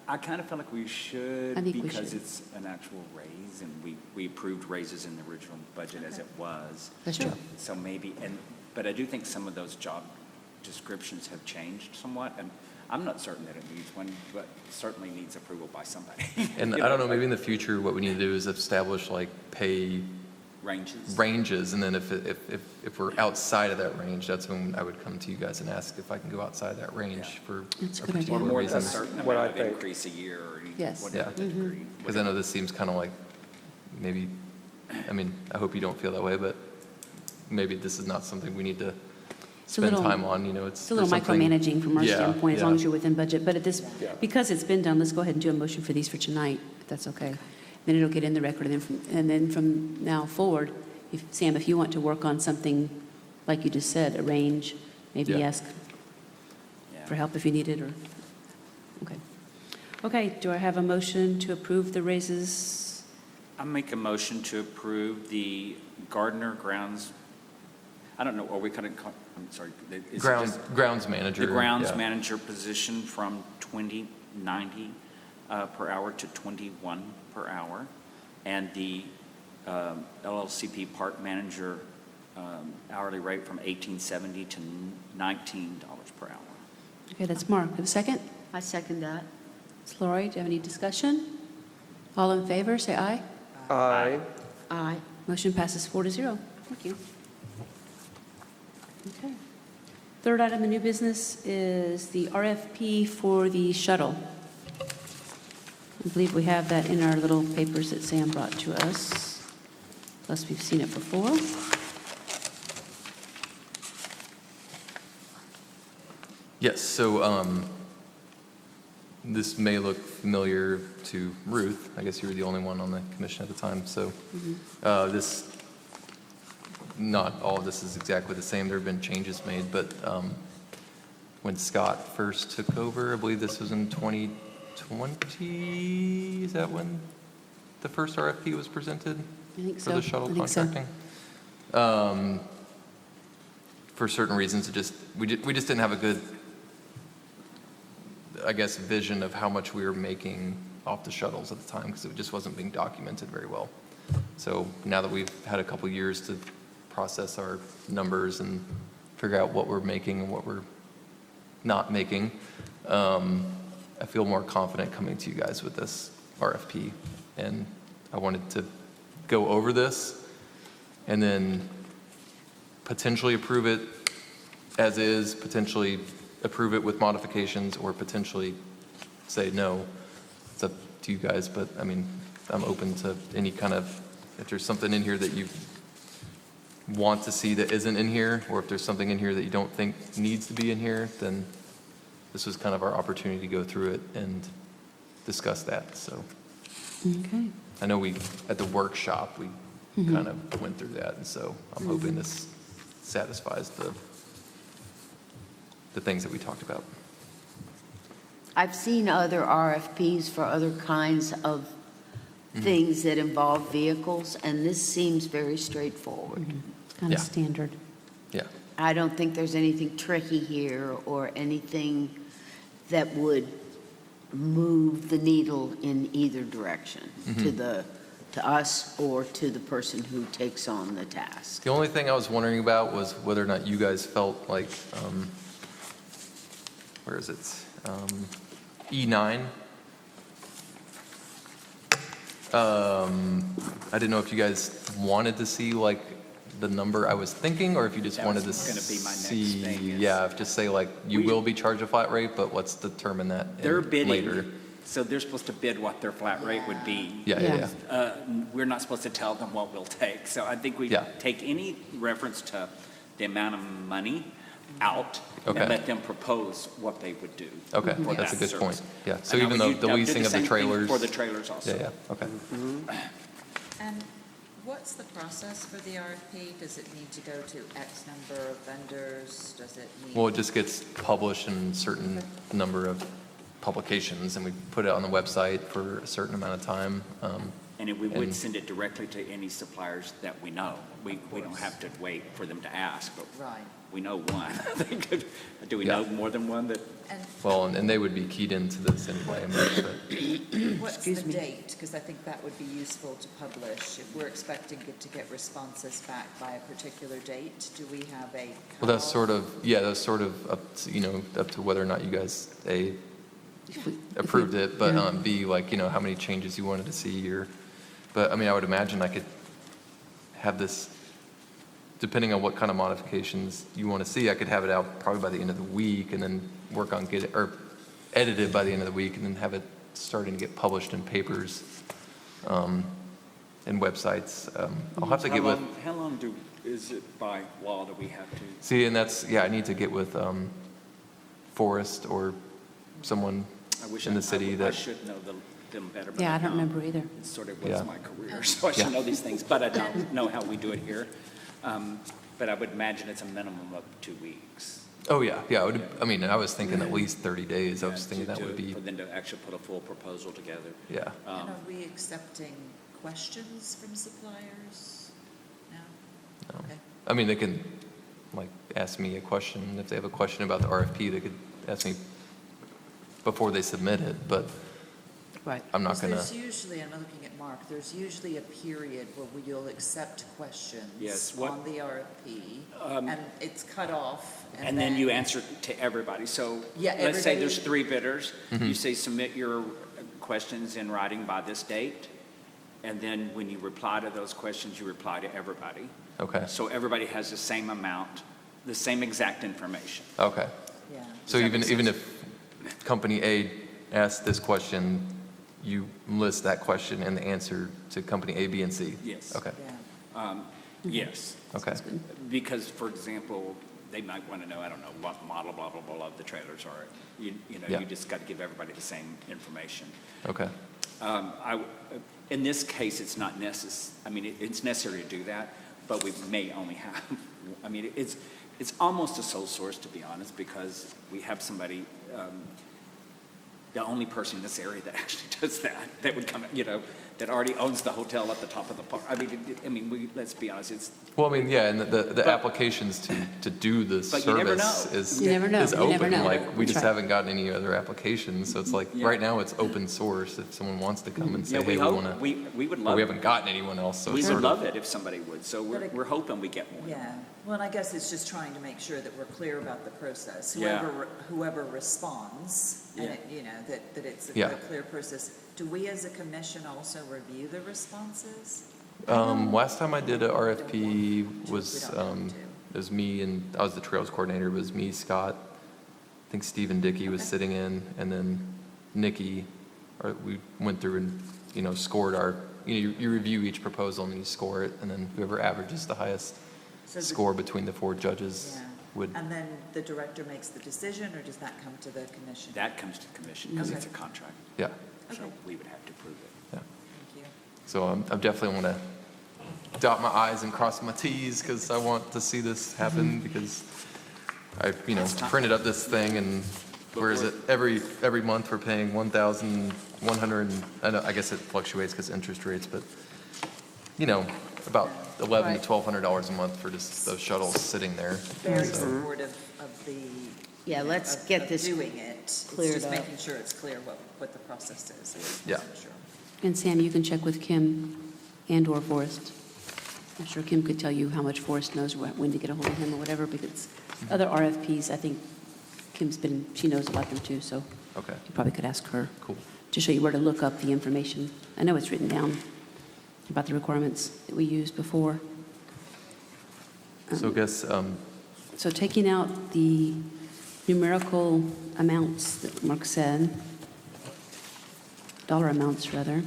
I kind of feel like we should I think we because should. it's an actual raise and We approved raises in the original budget as it was. That's true. So maybe, but I do think some of those job descriptions have changed somewhat, and I'm not certain that it needs one, but certainly needs approval by somebody. And You I don't know, like maybe in the future, what we need to do is establish like pay Ranges. ranges, and then if we're outside of that range, that's when I would come to you guys and ask if I can go outside that range for That's a a good idea. Or particular more than a reason. certain What I amount of think. increase a year, or Yes. whatever the Yeah. degree. Because I know this seems kind of like, maybe, I mean, I hope you don't feel that way, but maybe this is not something we need to a spend little- time on, you know, it's. It's a little for something- micromanaging from our Yeah, standpoint, as yeah. long as you're within budget. But at this, Yeah. because it's been done, let's go ahead and do a motion for these for tonight, if that's okay. Then it'll get in the record, and then from now forward, Sam, if you want to work on something, like you just said, a range, maybe Yeah. ask Yeah. for help if you need it, or, okay. Okay, do I have a motion to approve the raises? I make a motion to approve the Gardner grounds, I don't know, are we kind of, I'm sorry. is it just- Grounds manager. The grounds yeah. manager position from $20.90 per hour to $21 per hour, and the LLCP park manager hourly rate from $18.70 to $19 per hour. Okay, that's Mark. Have a second? I second that. Ms. Lori, do you have any discussion? All in favor, say aye. Aye. Aye. Motion passes 4-0. Thank you. Okay. Third item of new business is the RFP for the shuttle. I believe we have that in our little papers that Sam brought to us, unless we've seen it before. Yes, so this may look familiar to Ruth. I guess you were the only one on the commission at the time, so this, not all of this is exactly the same. There have been changes made, but when Scott first took over, I believe this was in 2020, is that when the first RFP was presented? I think For so. the shuttle I think so. contracting? For certain reasons, we just didn't have a good, I guess, vision of how much we were making off the shuttles at the time, because it just wasn't being documented very well. So now that we've had a couple years to process our numbers and figure out what we're making and what we're not making, I feel more confident coming to you guys with this RFP. And I wanted to go over this and then potentially approve it as is, potentially approve it with modifications, or potentially say no. It's up to you guys, but I mean, I'm open to any kind of, if there's something in here that you want to see that isn't in here, or if there's something in here that you don't think needs to be in here, then this was kind of our opportunity to go through it and discuss that. So Okay. I know at the workshop, we kind of went through that, and so I'm hoping this satisfies the things that we talked about. I've seen other RFPs for other kinds of things that involve vehicles, and this seems very straightforward. Kind Yeah. of standard. Yeah. I don't think there's anything tricky here or anything that would move the needle in either direction to us or to the person who takes on the task. The only thing I was wondering about was whether or not you guys felt like, where is it? E9. I didn't know if you guys wanted to see like the number I was thinking, or if you just That wanted to was gonna be my next see, thing is- yeah, just say like, you We- will be charged a flat rate, but let's determine that They're later. bidding, so they're supposed to bid what their flat rate would be. Yeah, yeah, yeah. We're not supposed to tell them what we'll take. So I think we Yeah. take any reference to the amount of money out and Okay. let them propose what they would do. Okay, for that's a that good service. point. Yeah, so And I even would though do- the I'll do leasing of the same thing trailers. For the trailers also. Yeah, yeah, okay. And What's the process for the RFP? Does it need to go to X number of vendors? Does it need? Well, it just gets published in a certain number of publications, and we put it on the website for a certain amount of time. And we would And- send it directly to any suppliers that we know. We don't have to wait for them to ask, but Right. we know one. Do we Yeah. know more than one that? And Well, and they would be keyed into this anyway. But what's Excuse the me. date? Because I think that would be useful to publish. If we're expecting to get responses back by a particular date, do we have a cutoff? Well, that's sort of, yeah, that's sort of up to, up to whether or not you guys, A, approved it, but B, like, how many changes you wanted to see, but, I mean, I would imagine I could have this, depending on what kind of modifications you want to see, I could have it out probably by the end of the week, and then work on or edit it by the end of the week, and then have it starting to get published in papers, and websites. I'll have to get with. How long is it by law that we have to? See, and I need to get with Forrest or someone I wish in the city I that, should know them better. but Yeah, I don't don't. remember either. It sort of Yeah. was my career, so I should Yeah. know these things, but I don't know how we do it here. But I would imagine it's a minimum of 2 weeks. oh, yeah, I was thinking at least 30 days. I was Yeah, thinking that to- would be, For them to actually put a full proposal together. yeah. And are we accepting questions from suppliers? No? No. Okay. I mean, they can, like, ask me a question. If they have a question about the RFP, they could ask me before they submit it, but Right. I'm not Because gonna, there's usually, I'm looking at Mark, there's usually a period where you'll accept questions Yes, what- on the RFP, and it's cut off. And then you answer to everybody. So Yeah, let's say everybody- there's 3 bidders. Mm-hmm. You say, submit your questions in writing by this date. And then when you reply to those questions, you reply to everybody. okay, So everybody has the same amount, the same exact information. okay. Yeah. So Does that make even if company A asks this question, you list that question and the answer to company A, B, and C? Yes. Okay, Yeah. Yes. okay, Because, for example, they might want to know, I don't know, what model, blah, blah, blah, of the trailers are. You Yeah. you just got to give everybody the same information. okay, In this case, it's not it's necessary to do that, but we may only have, it's almost a sole source, to be honest, because we have somebody, the only person in this area that actually does that would come, that already owns the hotel at the top of the park. Let's be honest, it's, well, I mean, yeah, and the applications to do the But you never service know. is You never know. is You never open, know. like, we That's just right. haven't gotten any other applications, so it's like, Yeah. right now, it's open source, if someone wants to come and say, yeah, hey, we we hope, want to, we would but love we it. haven't gotten anyone else, so We it's would sort love of, it if somebody would, so But we're hoping we get more. Yeah, well, and I guess it's just trying to make sure that we're clear about the process. Yeah. Whoever responds, and Yeah. that it's Yeah. a clear process. Do we as a commission also review the responses? last time I did a RFP We was, don't have to. it was me, and I was the Trails coordinator, it was me, Scott, I think Steve and Dickey was Okay. sitting in, and then Nikki, we went through and, scored you review each proposal and you score it, and then whoever averages the highest So the- score between the 4 judges Yeah. would, And then the director makes the decision, or does that come to the commission? That comes to the commission because Okay. it's a contract, yeah, so Okay. we would have to approve it. yeah. Thank you. So I definitely want to dot my i's and cross my t's, because I want to see this happen, because I, printed up this thing, and where is it? Every month we're paying 1,100, I guess it fluctuates because interest rates, but, about $1,100 to $1,200 a month for just those shuttles sitting there. Very So, supportive of the. Yeah, let's of- get of this doing it. It's cleared just up. making sure it's clear what the process is. Yeah. Sure. And Sam, you can check with Kim and/or Forrest. I'm sure Kim could tell you how much Forrest knows when to get a hold of him or whatever, because other RFPs, I think she knows about them too, so Okay, you probably could ask her cool. to show you where to look up the information. I know it's written down about the requirements that we used before. So I guess, So taking out the numerical amounts that Mark said, dollar amounts rather,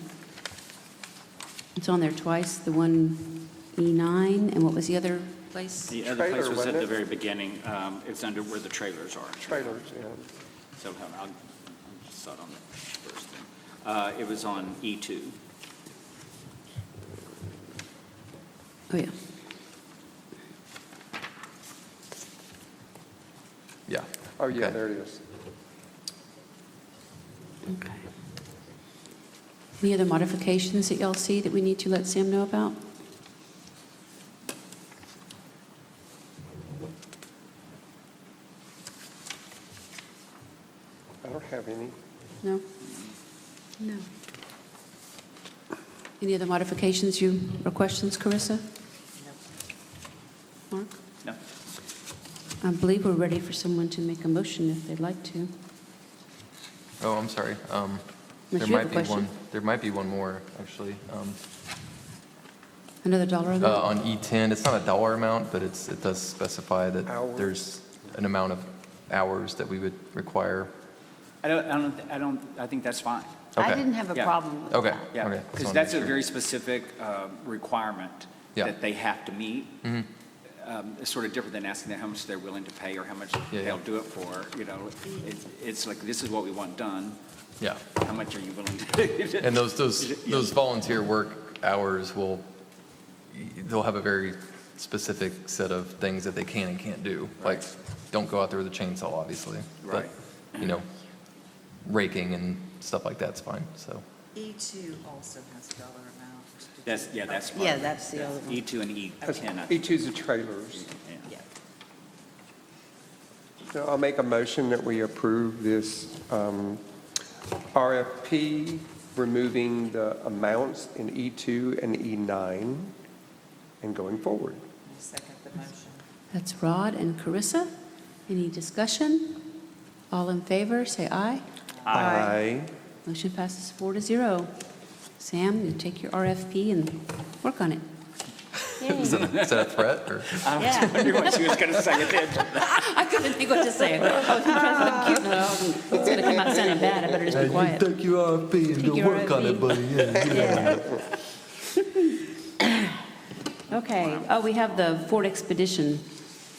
it's on there twice, the 1E9, and what was the other place? The other Trailer, place was wasn't at it? the very beginning, it's under where the trailers are. Trailers, yeah. So I'll just saw it on the first thing. It was on E2. Oh, yeah. Yeah. Oh, yeah, Okay. there it is. Okay. Any other modifications that y'all see that we need to let Sam know about? I don't have any. No? No. Any other modifications or questions, Carissa? Mark? No. I believe we're ready for someone to make a motion if they'd like to. Oh, I'm sorry. Unless There you have a might be question. one, there might be one more, actually. Another dollar amount? On E10, it's not a dollar amount, but it does specify that Hours. there's an amount of hours that we would require. I think that's fine. I Okay. didn't have a Yeah. problem with Okay. that. Yeah, Okay. Just because wanted to that's make a sure. very specific requirement Yeah. that they have to meet. Mhm. It's sort of different than asking them how much they're willing to pay or how much Yeah, they'll yeah. do it for, you know. It's like, this is what we want done. Yeah. How much are you willing to? And those volunteer work hours they'll have a very specific set of things that they can and can't do. Like, don't go out there with a chainsaw, obviously. Right. But, raking and stuff like that's fine, so. E2 also has a dollar amount. That's fine. Yeah, that's the other one. E2 and E10. I think. E2's the trailers. Yeah. Yeah. So I'll make a motion that we approve this RFP, removing the amounts in E2 and E9 and going forward. I second the motion. That's Rod and Carissa. Any discussion? All in favor, say aye. Aye. Motion passes 4-0. Sam, you take your RFP and work on it. Is that a threat, or? Yeah. I wonder what she was going to say at the end. I couldn't think what to say. I was trying to look cute. No, it's going to come out sounding bad. I better just be quiet. Take your RFP Take your RFP. buddy. Yeah. Okay. Oh, we have the Ford Expedition.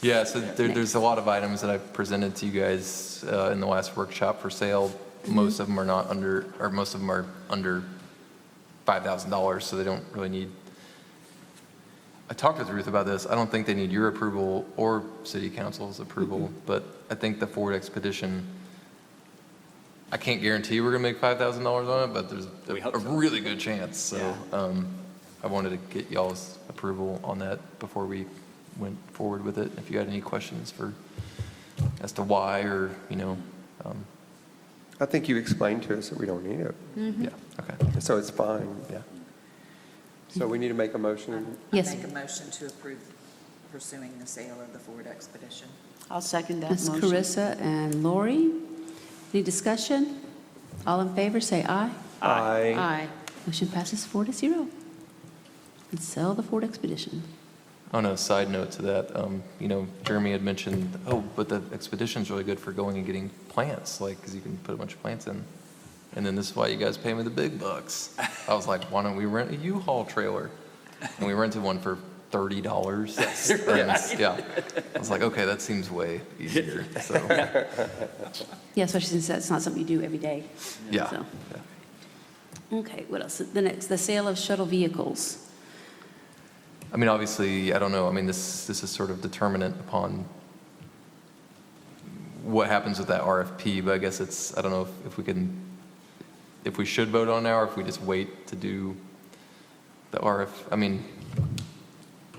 Yeah, so there's a lot of items that I've presented to you guys in the last workshop for sale. Most of them are not under, or most of them are under $5,000, so they don't really need. I talked with Ruth about this. I don't think they need your approval or city council's approval, but I think the Ford Expedition, I can't guarantee we're gonna make $5,000 on it, but there's We hope a so. really good chance. So Yeah. I wanted to get y'all's approval on that before we went forward with it. If you had any questions as to why, or, I think you explained to us that we don't need it, yeah, okay, so it's fine. yeah. So we need to make a motion. Yes. I make a motion to approve pursuing the sale of the Ford Expedition. I'll second that That's motion. Carissa and Lori. Any discussion? All in favor, say aye. Aye. Aye. Motion passes 4-0. And sell the Ford Expedition. On a side note to that, Jeremy had mentioned, but the Expedition's really good for going and getting plants, because you can put a bunch of plants in. And then this is why you guys pay me the big bucks. I was like, why don't we rent a U-Haul trailer? And we rented one for $30. And, yeah. I was like, okay, that seems way easier. So, Yeah, especially since that's not something you do every day. yeah. So. Yeah. Okay, what else? The next, the sale of shuttle vehicles. I mean, obviously, I don't know. I mean, this is sort of determinant upon what happens with that RFP, but I guess I don't know if we should vote on it now, or if we just wait to do the I mean,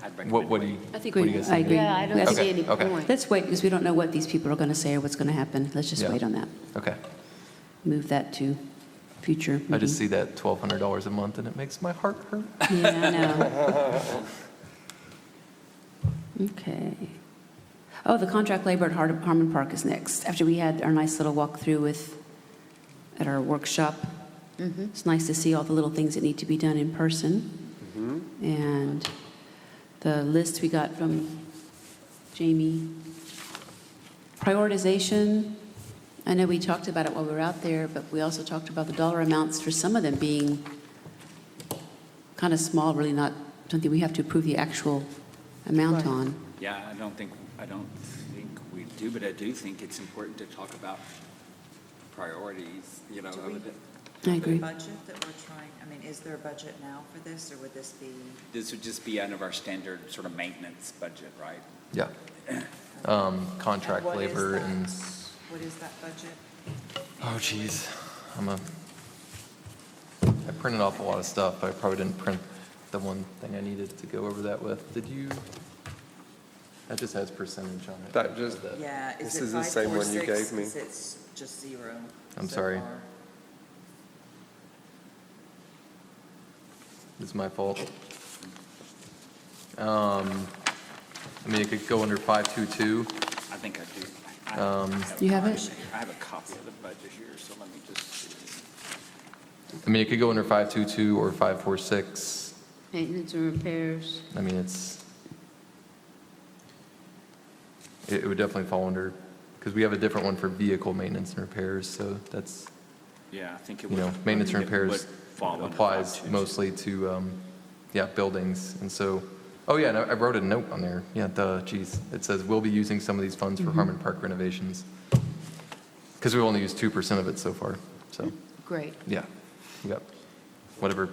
I'd recommend what do you? I think what do we, you guys I think? agree. Yeah, I don't Let's- see any Okay. point. Let's wait, because we don't know what these people are going to say or what's going to happen. Let's just Yeah. wait on that. Okay. Move that to future I just meeting. see that $1,200 a month, and it makes my heart hurt. Yeah, I know. Okay. Oh, the contract labor at Harmon Park is next, after we had our nice little walkthrough at our workshop. It's nice to see all the little things that need to be done in person. And the list we got from Jamie. Prioritization, I know we talked about it while we were out there, but we also talked about the dollar amounts for some of them being kind of small, really not, don't think we have to approve the actual amount on. Yeah, I don't think we do, but I do think it's important to talk about priorities, Do I agree. budget that we're trying, I mean, is there a budget now for this, or would this be? This would just be out of our standard sort of maintenance budget, right? Yeah. Contract And what is labor that? and, What is that budget? oh geez, I printed off a lot of stuff, but I probably didn't print the one thing I needed to go over that with. Did you? That just has percentage on it. That just- Yeah, This is it is the same one you 546? gave me. 'Cause it's just zero. I'm so sorry. far. It's my fault. I mean, it could go under 522. I think I do. You have it? I have a copy of the budget here, so let me just see. I mean, it could go under 522 or 546. Maintenance and repairs. I mean, it would definitely fall under, because we have a different one for vehicle maintenance and repairs, so that's, Yeah, I think it you would. know, maintenance and it would repairs fall under applies 522. mostly to, yeah, buildings. And so, oh yeah, and I wrote a note on there. Yeah, geez. It says, we'll be using some of these funds for Harmon Park renovations. Because we've only used 2% of it so far, so, Great. yeah, we got whatever.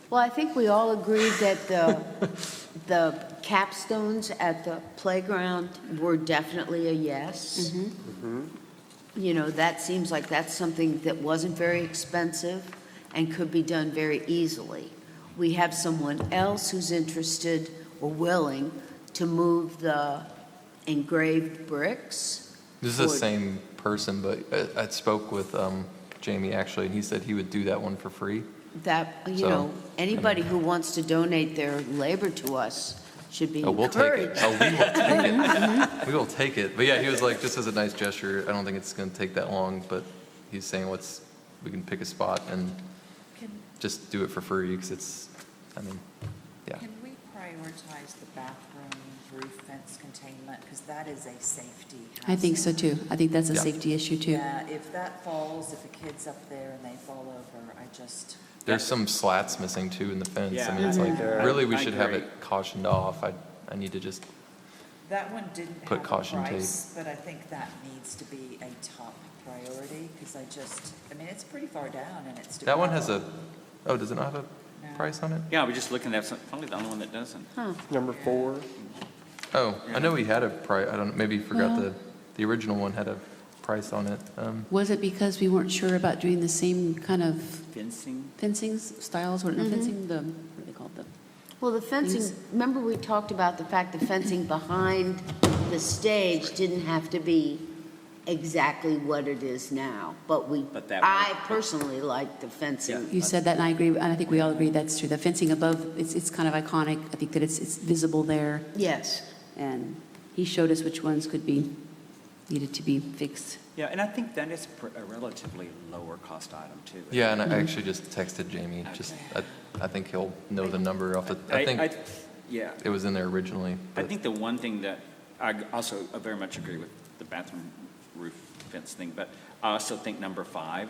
Well, I think we all agreed that the capstones at the playground were definitely a yes. You know, that seems like that's something that wasn't very expensive and could be done very easily. We have someone else who's interested or willing to move the engraved bricks. This is the Would- same person, but I spoke with Jamie actually, and he said he would do that one for free. That, you So, know, anybody who wants to donate their labor to us should be Oh, we'll take it. encouraged. Oh, we will take it. We will take it. But yeah, he was like, just as a nice gesture, I don't think it's going to take that long, but he's saying we can pick a spot and Can, just do it for free, because it's, I mean, yeah. can we prioritize the bathroom roof fence containment? Because that is a safety I think so hazard. too. I think that's a Yeah. safety issue too. Yeah, if that falls, if a kid's up there and they fall over, I just, There's some slats missing too in the fence. I Yeah. mean, it's like, Yeah. really, we I should have agree. it cautioned off. I need to just, that one didn't Put have a caution tape. price, but I think that needs to be a top priority, because I mean, it's pretty far down and it's. that one has a, oh, does it not have No. a price on it? Yeah, we're just looking at, probably the only one that doesn't. Number 4. Oh, I know he had a price, I don't, maybe he forgot Well- the original one had a price on it. Was it because we weren't sure about doing the same kind of Fencing? fencing styles, what fencing, what are they called? Well, the fencing, Things- remember we talked about the fact the fencing behind the stage didn't have to be exactly what it is now, but But that I one- personally like the fencing. You said that, and I agree, and I think we all agree that's true. The fencing above, it's kind of iconic. I think that it's visible there, Yes, and he showed us which ones needed to be fixed. Yeah, and I think that is a relatively lower cost item too. Yeah, and I actually just texted Jamie, just, I think he'll know the number off the, I think Yeah, it was in there originally. I but- think the one thing that, I also very much agree with the bathroom roof fence thing, but I also think number 5,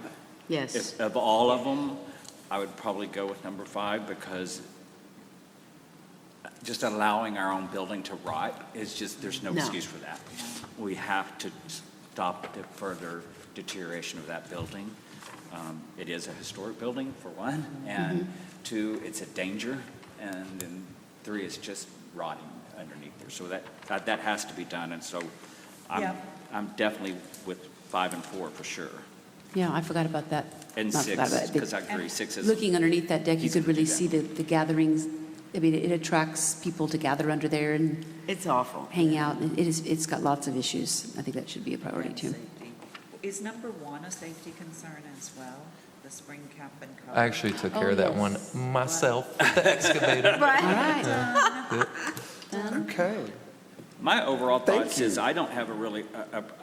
yes. if, of all of them, I would probably go with number 5, because just allowing our own building to rot is just, there's no No. excuse for that. We have to stop the further deterioration of that building. It is a historic building, for one, and 2, it's a danger, and then 3, it's just rotting underneath there. So that has to be done, and so Yeah. I'm definitely with 5 and 4 for sure. Yeah, I forgot about that. And Not 6, forgot about it, but because I agree, 6 is. Looking underneath that deck, you Easy could to do really that. see the gatherings. I mean, it attracts people to gather under there and It's awful. hang out. It's got lots of issues. I think that should be a priority and too. safety. Is number 1 a safety concern as well? The spring cap and cover? I actually took care Oh, of that yes. one myself with the excavator. All right. Okay. My overall Thank thoughts is you. I don't have a really,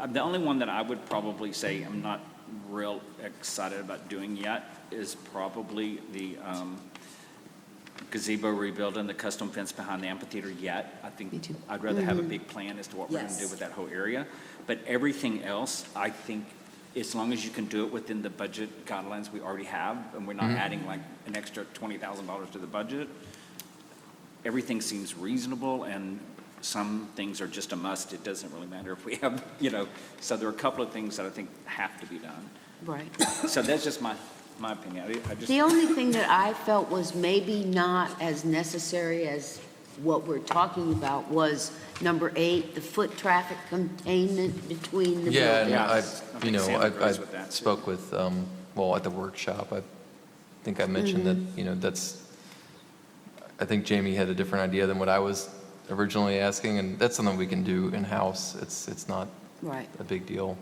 the only one that I would probably say I'm not real excited about doing yet is probably the gazebo rebuild and the custom fence behind the amphitheater yet. I think Me too. I'd rather have a big plan as to what we're going to do Yes. with that whole area. But everything else, I think, as long as you can do it within the budget guidelines we already have, and we're not adding like an extra $20,000 to the budget, everything seems reasonable, and some things are just a must. It doesn't really matter if we have, so there are a couple of things that I think have to be done. Right. So that's just my opinion. I just, The only thing that I felt was maybe not as necessary as what we're talking about was number 8, the foot traffic containment between the Yeah, and buildings. I think Sam I agrees with that, too. spoke with, well, at the workshop, I think I mentioned that, I think Jamie had a different idea than what I was originally asking, and that's something we can do in-house. It's not Right. a big deal.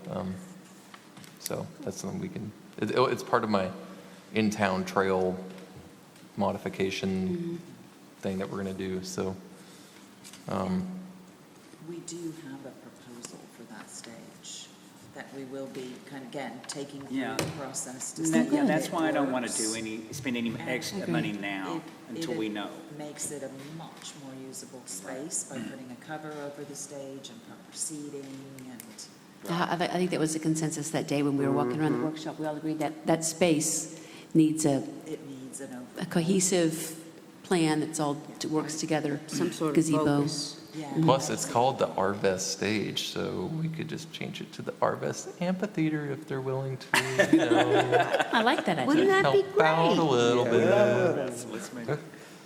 So that's something we can, it's part of my in-town trail modification thing that we're going to do, so. We do have a proposal for that stage, that we will be kind of, again, taking through Yeah. the process to And see that- yeah, if that's it why I don't want to works. spend any extra money now until we know. Makes it a much more usable space by putting a cover over the stage and proper seating and, I think that was the consensus that day when we were walking around the workshop. We all agreed that that space needs a it needs an a overhaul. cohesive plan that's all works together. Some sort of Gazebo. focus. Yeah. Plus, it's called the Arvest stage, so we could just change it to the Arvest Amphitheater if they're willing to, I like that idea. Wouldn't that be help out a great? little bit. Let's make it.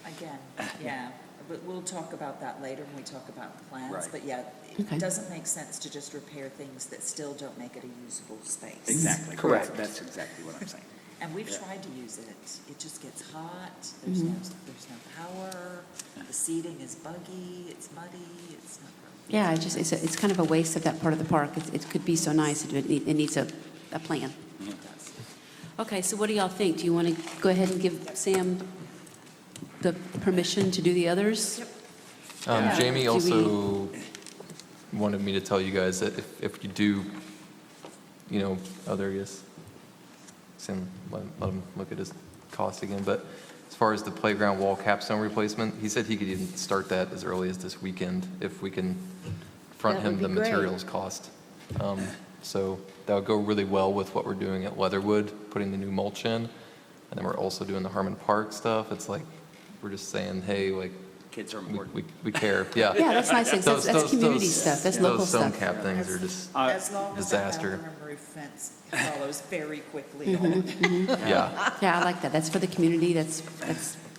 Again, yeah, but we'll talk about that later when we talk about plans. Right. But yeah, Okay. it doesn't make sense to just repair things that still don't make it a usable space. Exactly. Correct. That's exactly what I'm saying. And we've Yeah. tried to use it. It just gets hot. There's no power. The seating is buggy. It's muddy. It's not. Yeah, it's kind of a waste of that part of the park. It could be so nice. It needs a plan. Okay, so what do y'all think? Do you want to go ahead and give Sam the permission to do the others? Yeah. Jamie Do also wanted me to tell you guys that if you do, oh, there he is. Sam, let him look at his cost again. But as far as the playground wall capstone replacement, he said he could even start that as early as this weekend if we can front That would him the be great. materials cost. So that would go really well with what we're doing at Leatherwood, putting the new mulch in. And then we're also doing the Harmon Park stuff. It's like, we're just saying, hey, like, Kids are important. we care, yeah. Yeah, that's nice. That's community stuff. That's local Those stone stuff. cap things are just, As long as that disaster. bathroom roof fence follows very quickly on. yeah. Yeah, I like that. That's for the community. That's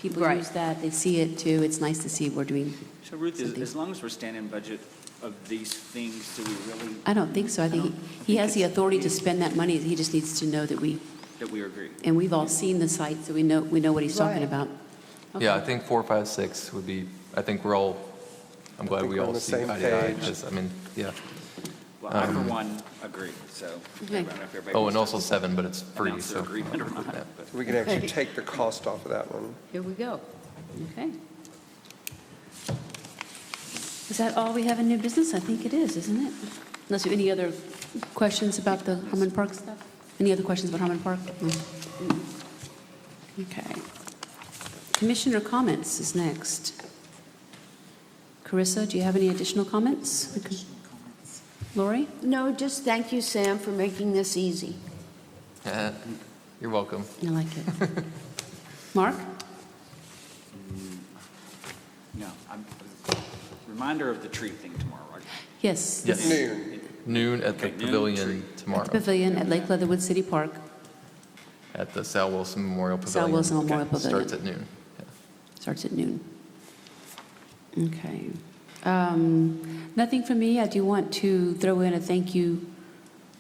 people Right. use that. They see it too. It's nice to see we're doing. So Ruth, something. as long as we're staying in budget of these things, do we really, I don't think so. I think he has the authority to spend that money. He just needs to know that we, that we agree? and we've all seen the site, so we know what he's talking Right. about. Yeah, I Okay. think 4, 5, 6 would be, I'm glad think we we're on all the see same eye to eye. page. 'Cause, I mean, yeah. Well, I for one agree, so. Okay. I don't know if everybody Oh, wants and also to 7, but it's free, announce so. their agreement or not, Yeah. but- We can actually take the cost off of that one. Here we go. Okay. Is that all we have in new business? I think it is, isn't it? Unless you have any other questions about the Harmon Park stuff? Any other questions about Harmon Park? No. Okay. Commissioner comments is next. Carissa, do you have any additional comments? Additional comments. Lori? No, just thank you, Sam, for making this easy. You're welcome. I like it. Mark? No, reminder of the tree thing tomorrow, right? Yes. Yes. Noon. Noon at the Okay, noon, pavilion At tomorrow, the pavilion at Lake Leatherwood City Park. at the Sal Wilson Memorial Pavilion. Sal Wilson Memorial Okay. Pavilion. Starts at noon. Yeah. Starts at noon. Okay. Nothing from me. I do want to throw in a thank you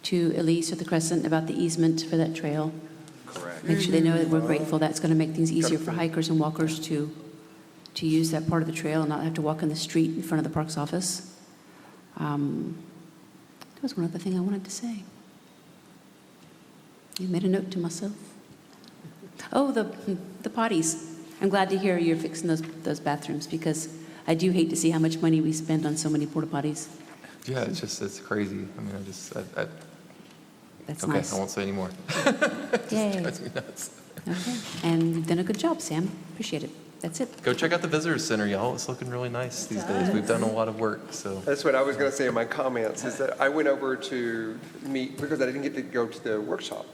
to Elise of the Crescent about the easement for that trail. Correct. Make sure they know that we're grateful. That's going to make things easier for hikers and walkers to use that part of the trail and not have to walk in the street in front of the park's office. There was one other thing I wanted to say. I made a note to myself. Oh, the potties. I'm glad to hear you're fixing those bathrooms because I do hate to see how much money we spend on so many porta potties. Yeah, it's crazy. I mean, That's okay, nice. I won't say anymore. Yay. Drives me nuts. Okay. And you've done a good job, Sam. Appreciate it. That's it. Go check out the visitor center, y'all. It's looking really nice these days. We've done a lot of work, so. That's what I was going to say in my comments, is that I went over to meet, because I didn't get to go to the workshop.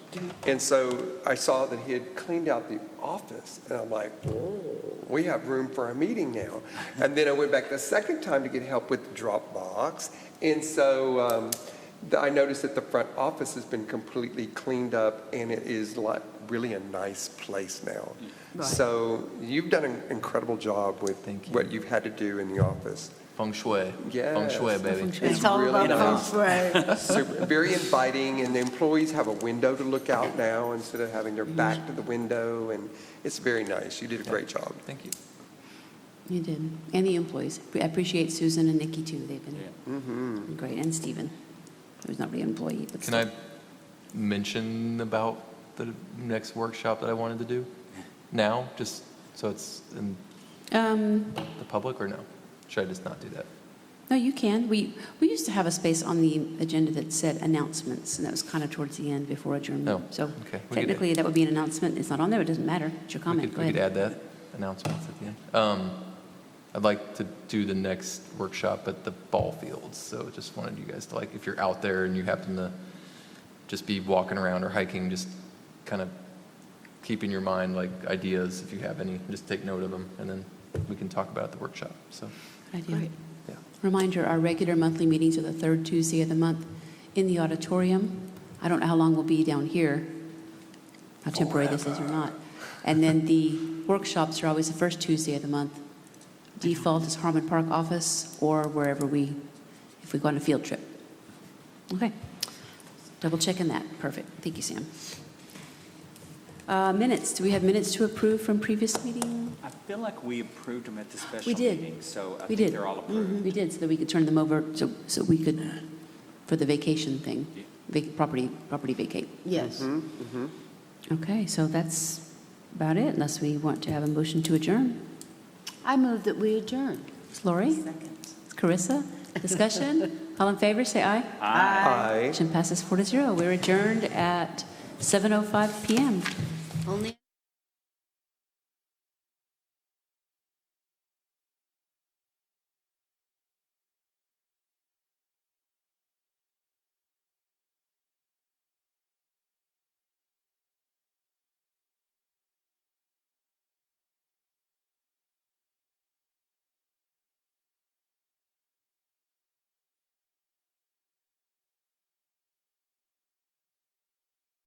And so I saw that he had cleaned out the office, and I'm like, oh, we have room for a meeting now. And then I went back the second time to get help with the Dropbox. And so I noticed that the front office has been completely cleaned up, and it is like really a nice place now. Right. So you've done an incredible job with Thank you. what you've had to do in the office. Feng shui. Yes. Feng shui, baby. It's all really about feng nice. shui. Super, very inviting, and the employees have a window to look out now instead of having their back to the window, and it's very nice. You did a great job. Thank you. You did. And the employees. I appreciate Susan and Nikki, too. They've been great. And Stephen, who's not really an employee, but Can I mention about the next workshop that I wanted to do now, just so it's in the public, or no? Should I just not do that? No, you can. We used to have a space on the agenda that said announcements, and that was kind of towards the end before adjournment. Oh, So okay. We could- technically, that would be an announcement. It's not on there. It doesn't matter. It's your comment. Go We could ahead. add that, announcements at the end. I'd like to do the next workshop at the ball fields, so just wanted you guys to, like, if you're out there and you happen to just be walking around or hiking, just kind of keep in your mind, like, ideas, if you have any, just take note of them, and then we can talk about it at the workshop, so, Good idea. Great. yeah. Reminder, our regular monthly meetings are the third Tuesday of the month in the auditorium. I don't know how long we'll be down here, how temporary this is or not. And then the workshops are always the first Tuesday of the month. Default is Harmon Park office or wherever if we go on a field trip. Okay. Double checking that. Perfect. Thank you, Sam. Minutes. Do we have minutes to approve from previous meeting? I feel like we approved them at the special We did. meeting, so I We think did. they're all approved. We did, so that we could turn them over, so we could, for the vacation thing, property vacate. Yes. Okay, so that's about it, unless we want to have a motion to adjourn. I move that we adjourn. It's Lori? Second. Carissa? Discussion? All in favor, say aye. Aye. Motion passes 4-0. We're adjourned at 7:05 PM. Only